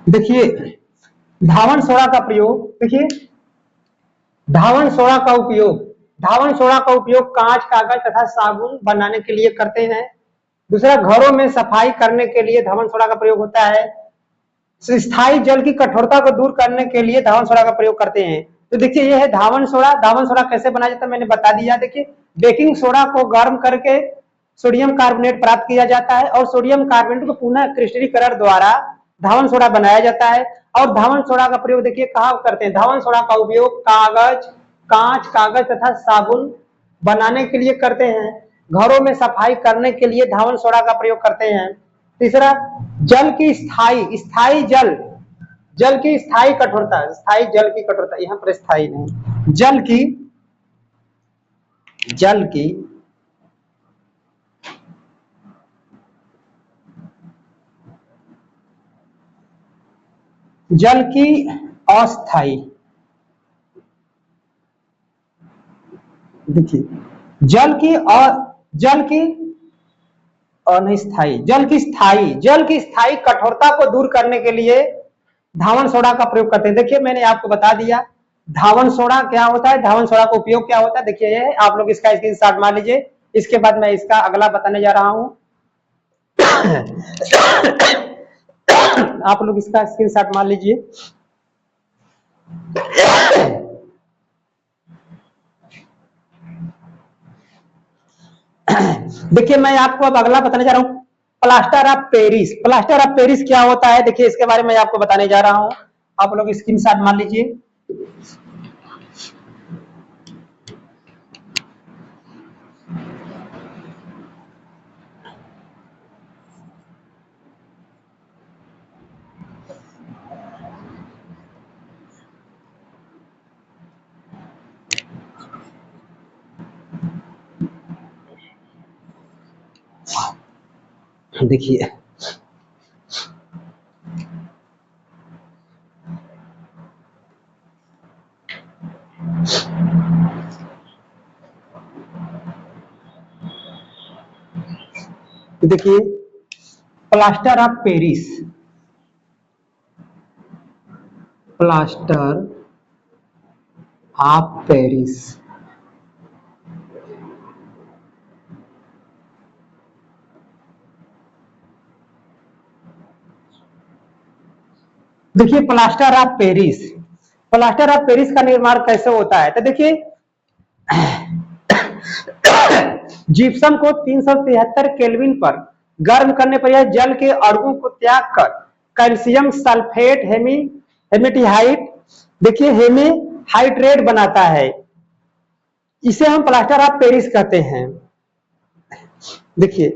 देखिए, धावन सोडा का प्रयोग, देखिए धावन सोडा का उपयोग धावन सोडा का उपयोग कांच, कागज तथा साबुन बनाने के लिए करते हैं। दूसरा, घरों में सफाई करने के लिए धावन सोडा का प्रयोग होता है। स्थायी जल की कठोरता को दूर करने के लिए धावन सोडा का प्रयोग करते हैं। तो देखिए, यह है धावन सोडा। धावन सोडा कैसे बनाया जाता है मैंने बता दिया। देखिए, बेकिंग सोडा को गर्म करके सोडियम कार्बोनेट प्राप्त किया जाता है और सोडियम कार्बोनेट को पुनः क्रिस्टलीकरण द्वारा धावन सोडा बनाया जाता है। और धावन सोडा का प्रयोग देखिए कहाँ करते हैं। धावन सोडा का उपयोग कागज, कांच, कागज तथा साबुन बनाने के लिए करते हैं। घरों में सफाई करने के लिए धावन सोडा का प्रयोग करते हैं। तीसरा, जल की स्थायी जल की स्थायी कठोरता, स्थायी जल की कठोरता, यहाँ पर स्थायी नहीं, जल की अस्थाई, देखिए जल की अनिस्थाई, जल की स्थायी कठोरता को दूर करने के लिए धावन सोडा का प्रयोग करते हैं। देखिए, मैंने आपको बता दिया धावन सोडा क्या होता है, धावन सोडा का उपयोग क्या होता है। देखिए, ये आप लोग इसका स्क्रीनशॉट मार लीजिए। इसके बाद मैं इसका अगला बताने जा रहा हूं। आप लोग इसका स्क्रीनशॉट मार लीजिए। देखिए, मैं आपको अब अगला बताने जा रहा हूं, plaster of Paris. Plaster of Paris क्या होता है, देखिए इसके बारे में आपको बताने जा रहा हूं। आप लोग स्क्रीनशॉट मान लीजिए। देखिए, देखिए plaster of Paris, plaster of Paris. देखिए plaster of Paris, plaster of Paris का निर्माण कैसे होता है? तो देखिए जिप्सम को 373 केल्विन पर गर्म करने पर यह जल के अणुओं को त्याग कर कैल्शियम सल्फेट हेमेटिहाइड, देखिए हेमीहाइड्रेट बनाता है। इसे हम प्लास्टर ऑफ पेरिस कहते हैं। देखिए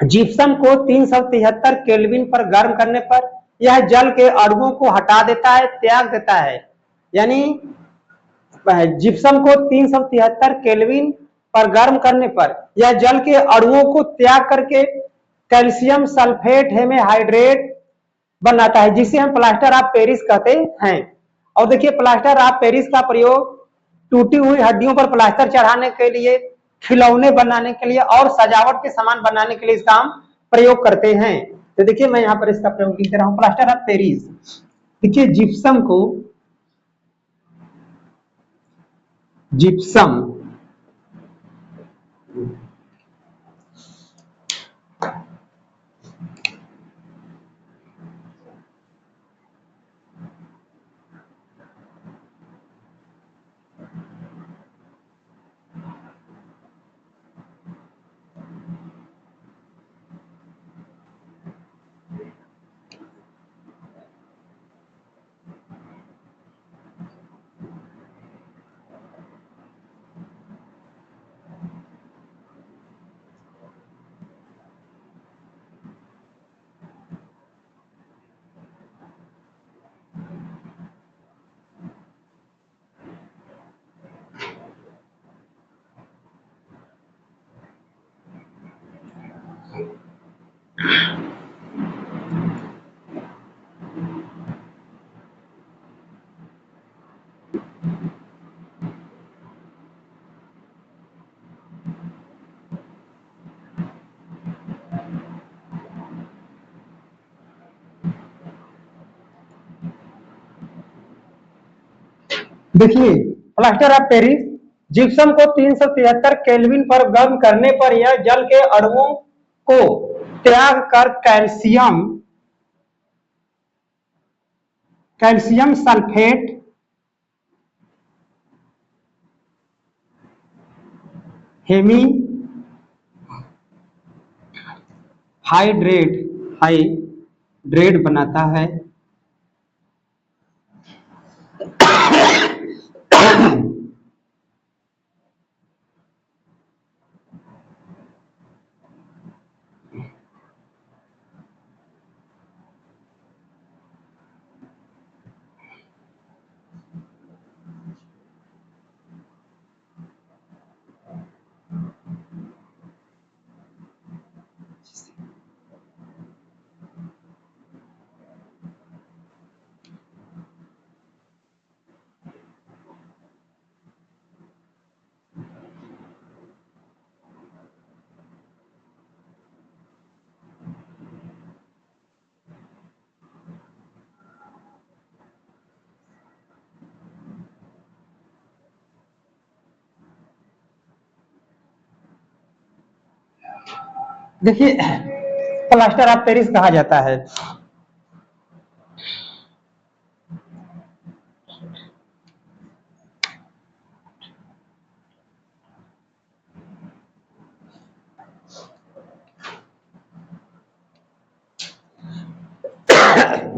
जिप्सम को 373 केल्विन पर गर्म करने पर यह जल के अणुओं को हटा देता है, त्याग देता है। यानी जिप्सम को 373 केल्विन पर गर्म करने पर यह जल के अणुओं को त्याग करके कैल्शियम सल्फेट हेमेहाइड्रेट बनाता है, जिसे हम प्लास्टर ऑफ पेरिस कहते हैं। और देखिए प्लास्टर ऑफ पेरिस का प्रयोग टूटी हुई हड्डियों पर प्लास्टर चढ़ाने के लिए, खिलौने बनाने के लिए और सजावट के सामान बनाने के लिए इसका हम प्रयोग करते हैं। तो देखिए मैं यहाँ पर इसका प्रयोग लिख रहा हूँ, प्लास्टर ऑफ पेरिस। देखिए जिप्सम को, जिप्सम देखिए प्लास्टर ऑफ पेरिस जिप्सम को 373 केल्विन पर गर्म करने पर यह जल के अणुओं को त्याग कर कैल्शियम सल्फेट हाइड्रेट बनाता है। देखिए प्लास्टर ऑफ पेरिस कहा जाता है।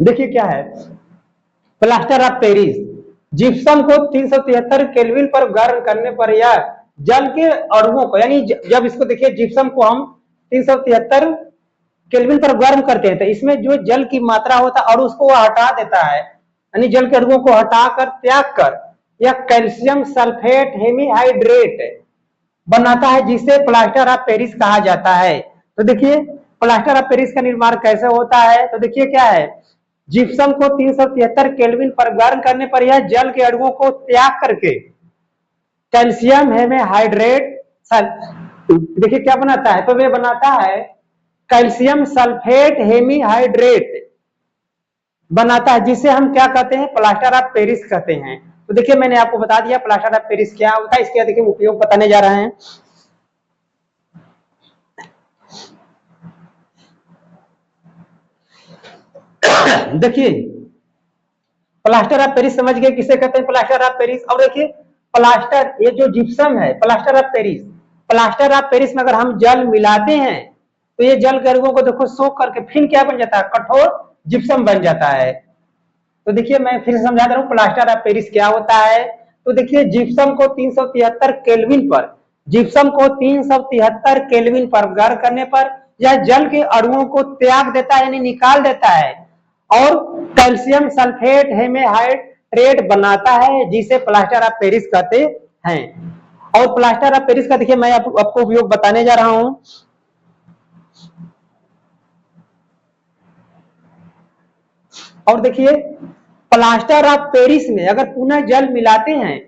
देखिए क्या है प्लास्टर ऑफ पेरिस, जिप्सम को 373 केल्विन पर गर्म करने पर यह जल के अणुओं को, यानी जब इसको देखिए जिप्सम को हम 373 केल्विन पर गर्म करते हैं तो इसमें जो जल की मात्रा होता है और उसको वह हटा देता है, यानी जल के अणुओं को हटाकर त्याग कर यह कैल्शियम सल्फेट हेमीहाइड्रेट बनाता है, जिसे प्लास्टर ऑफ पेरिस कहा जाता है। तो देखिए प्लास्टर ऑफ पेरिस का निर्माण कैसे होता है? तो देखिए क्या है, जिप्सम को 373 केल्विन पर गर्म करने पर यह जल के अणुओं को त्याग करके कैल्शियम हेमीहाइड्रेट, देखिए क्या बनाता है, तो वे बनाता है कैल्शियम सल्फेट हेमीहाइड्रेट बनाता है, जिसे हम क्या कहते हैं, प्लास्टर ऑफ पेरिस कहते हैं। तो देखिए मैंने आपको बता दिया प्लास्टर ऑफ पेरिस क्या होता है, इसके देखिए उपयोग बताने जा रहे हैं। देखिए प्लास्टर ऑफ पेरिस समझ गए किसे कहते हैं प्लास्टर ऑफ पेरिस। और देखिए प्लास्टर, ये जो जिप्सम है plaster of Paris, plaster of Paris में अगर हम जल मिलाते हैं तो ये जल कणों को देखो सोख करके फिर क्या बन जाता है, कठोर जिप्सम बन जाता है। तो देखिए मैं फिर समझा दे रहा हूँ प्लास्टर ऑफ पेरिस क्या होता है। तो देखिए जिप्सम को 373 केल्विन पर, जिप्सम को 373 केल्विन पर गर्म करने पर यह जल के अणुओं को त्याग देता है, यानी निकाल देता है, और कैल्शियम सल्फेट हेमेहाइड्रेट बनाता है, जिसे प्लास्टर ऑफ पेरिस कहते हैं। और प्लास्टर ऑफ पेरिस का देखिए मैं आपको उपयोग बताने जा रहा हूं। और देखिए प्लास्टर ऑफ पेरिस में अगर पुनः जल मिलाते हैं,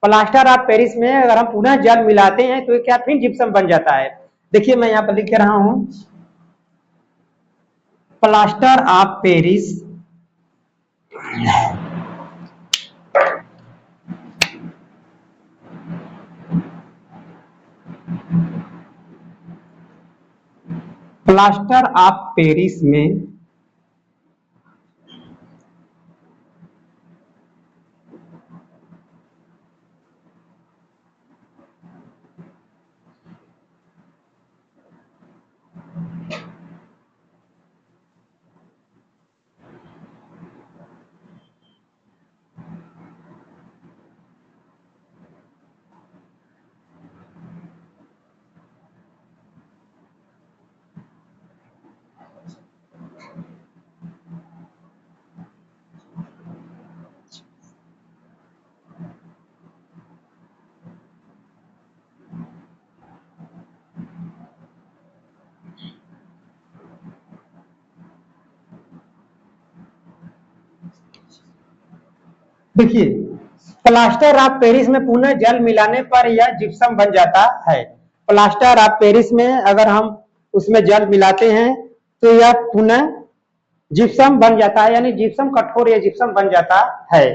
प्लास्टर ऑफ पेरिस में अगर हम पुनः जल मिलाते हैं तो ये क्या फिर जिप्सम बन जाता है। देखिए मैं यहां पर लिख रहा हूं plaster of Paris plaster of Paris में देखिए प्लास्टर ऑफ पेरिस में पुनः जल मिलाने पर यह जिप्सम बन जाता है। प्लास्टर ऑफ पेरिस में अगर हम उसमें जल मिलाते हैं तो यह पुनः जिप्सम बन जाता है, यानी जिप्सम कठोर या जिप्सम बन जाता है।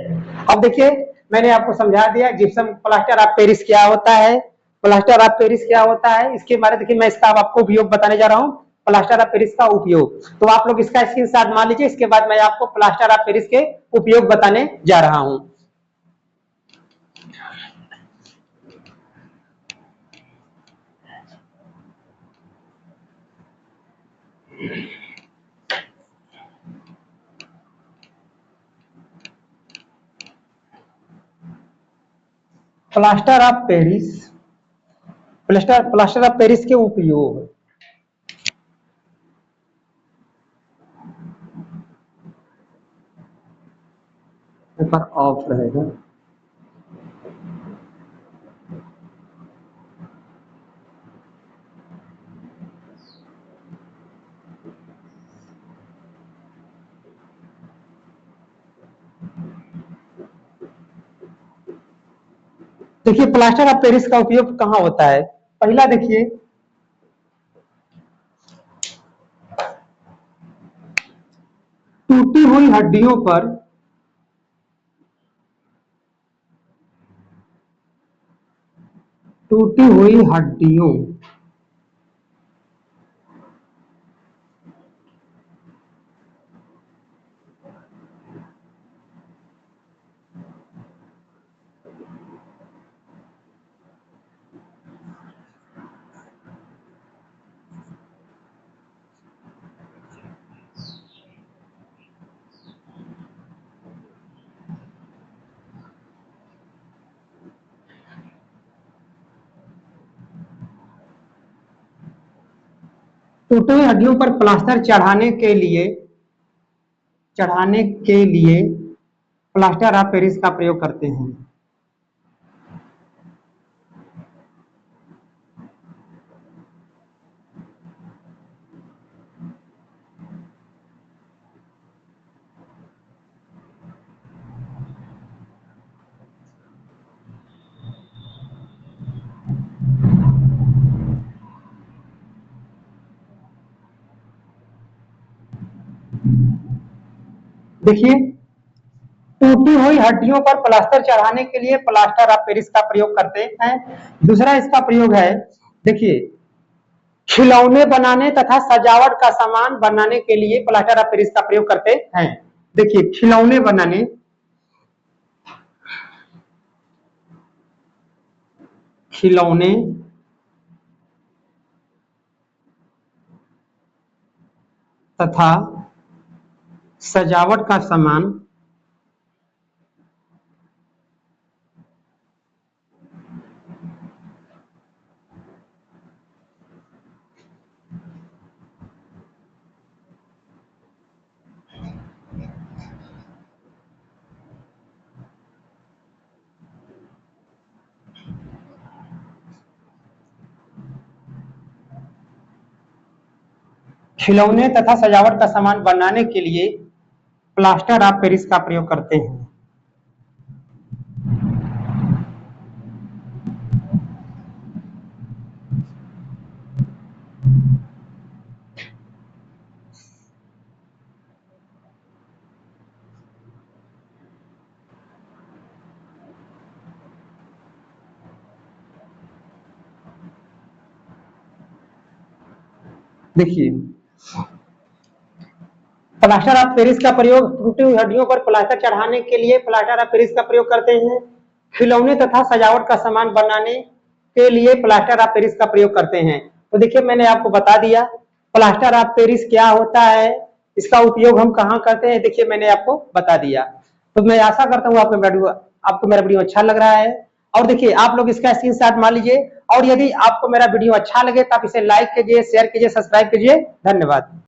अब देखिए मैंने आपको समझा दिया जिप्सम प्लास्टर ऑफ पेरिस क्या होता है, प्लास्टर ऑफ पेरिस क्या होता है, इसके बारे में देखिए मैं इसका आपको उपयोग बताने जा रहा हूँ, प्लास्टर ऑफ पेरिस का उपयोग। तो आप लोग इसका स्क्रीनशॉट मान लीजिए, इसके बाद मैं आपको प्लास्टर ऑफ पेरिस के उपयोग बताने जा रहा हूँ। Plaster of Paris, plaster of Paris के उपयोग। पेपर ऑफ रहेगा। देखिए प्लास्टर ऑफ पेरिस का उपयोग कहाँ होता है। पहला देखिए टूटी हुई हड्डियों पर, टूटी हुई हड्डियों टूटी हुई हड्डियों पर प्लास्टर चढ़ाने के लिए प्लास्टर ऑफ पेरिस का प्रयोग करते हैं। देखिए, टूटी हुई हड्डियों पर प्लास्टर चढ़ाने के लिए प्लास्टर ऑफ पेरिस का प्रयोग करते हैं। दूसरा इसका प्रयोग है, देखिए, खिलौने बनाने तथा सजावट का सामान बनाने के लिए प्लास्टर ऑफ पेरिस का प्रयोग करते हैं। देखिए, खिलौने बनाने, खिलौने तथा सजावट का सामान खिलौने तथा सजावट का सामान बनाने के लिए प्लास्टर ऑफ पेरिस का प्रयोग करते हैं। देखिए, प्लास्टर ऑफ पेरिस का प्रयोग टूटी हुई हड्डियों पर प्लास्टर चढ़ाने के लिए प्लास्टर ऑफ पेरिस का प्रयोग करते हैं। खिलौने तथा सजावट का सामान बनाने के लिए प्लास्टर ऑफ पेरिस का प्रयोग करते हैं। तो देखिए, मैंने आपको बता दिया प्लास्टर ऑफ पेरिस क्या होता है, इसका उपयोग हम कहाँ करते हैं। देखिए, मैंने आपको बता दिया। तो मैं आशा करता हूँ आपको मेरा वीडियो अच्छा लग रहा है। और देखिए, आप लोग इसका स्क्रीनशॉट मान लीजिए, और यदि आपको मेरा वीडियो अच्छा लगे तो आप इसे लाइक कीजिए, शेयर कीजिए, सब्सक्राइब कीजिए। धन्यवाद।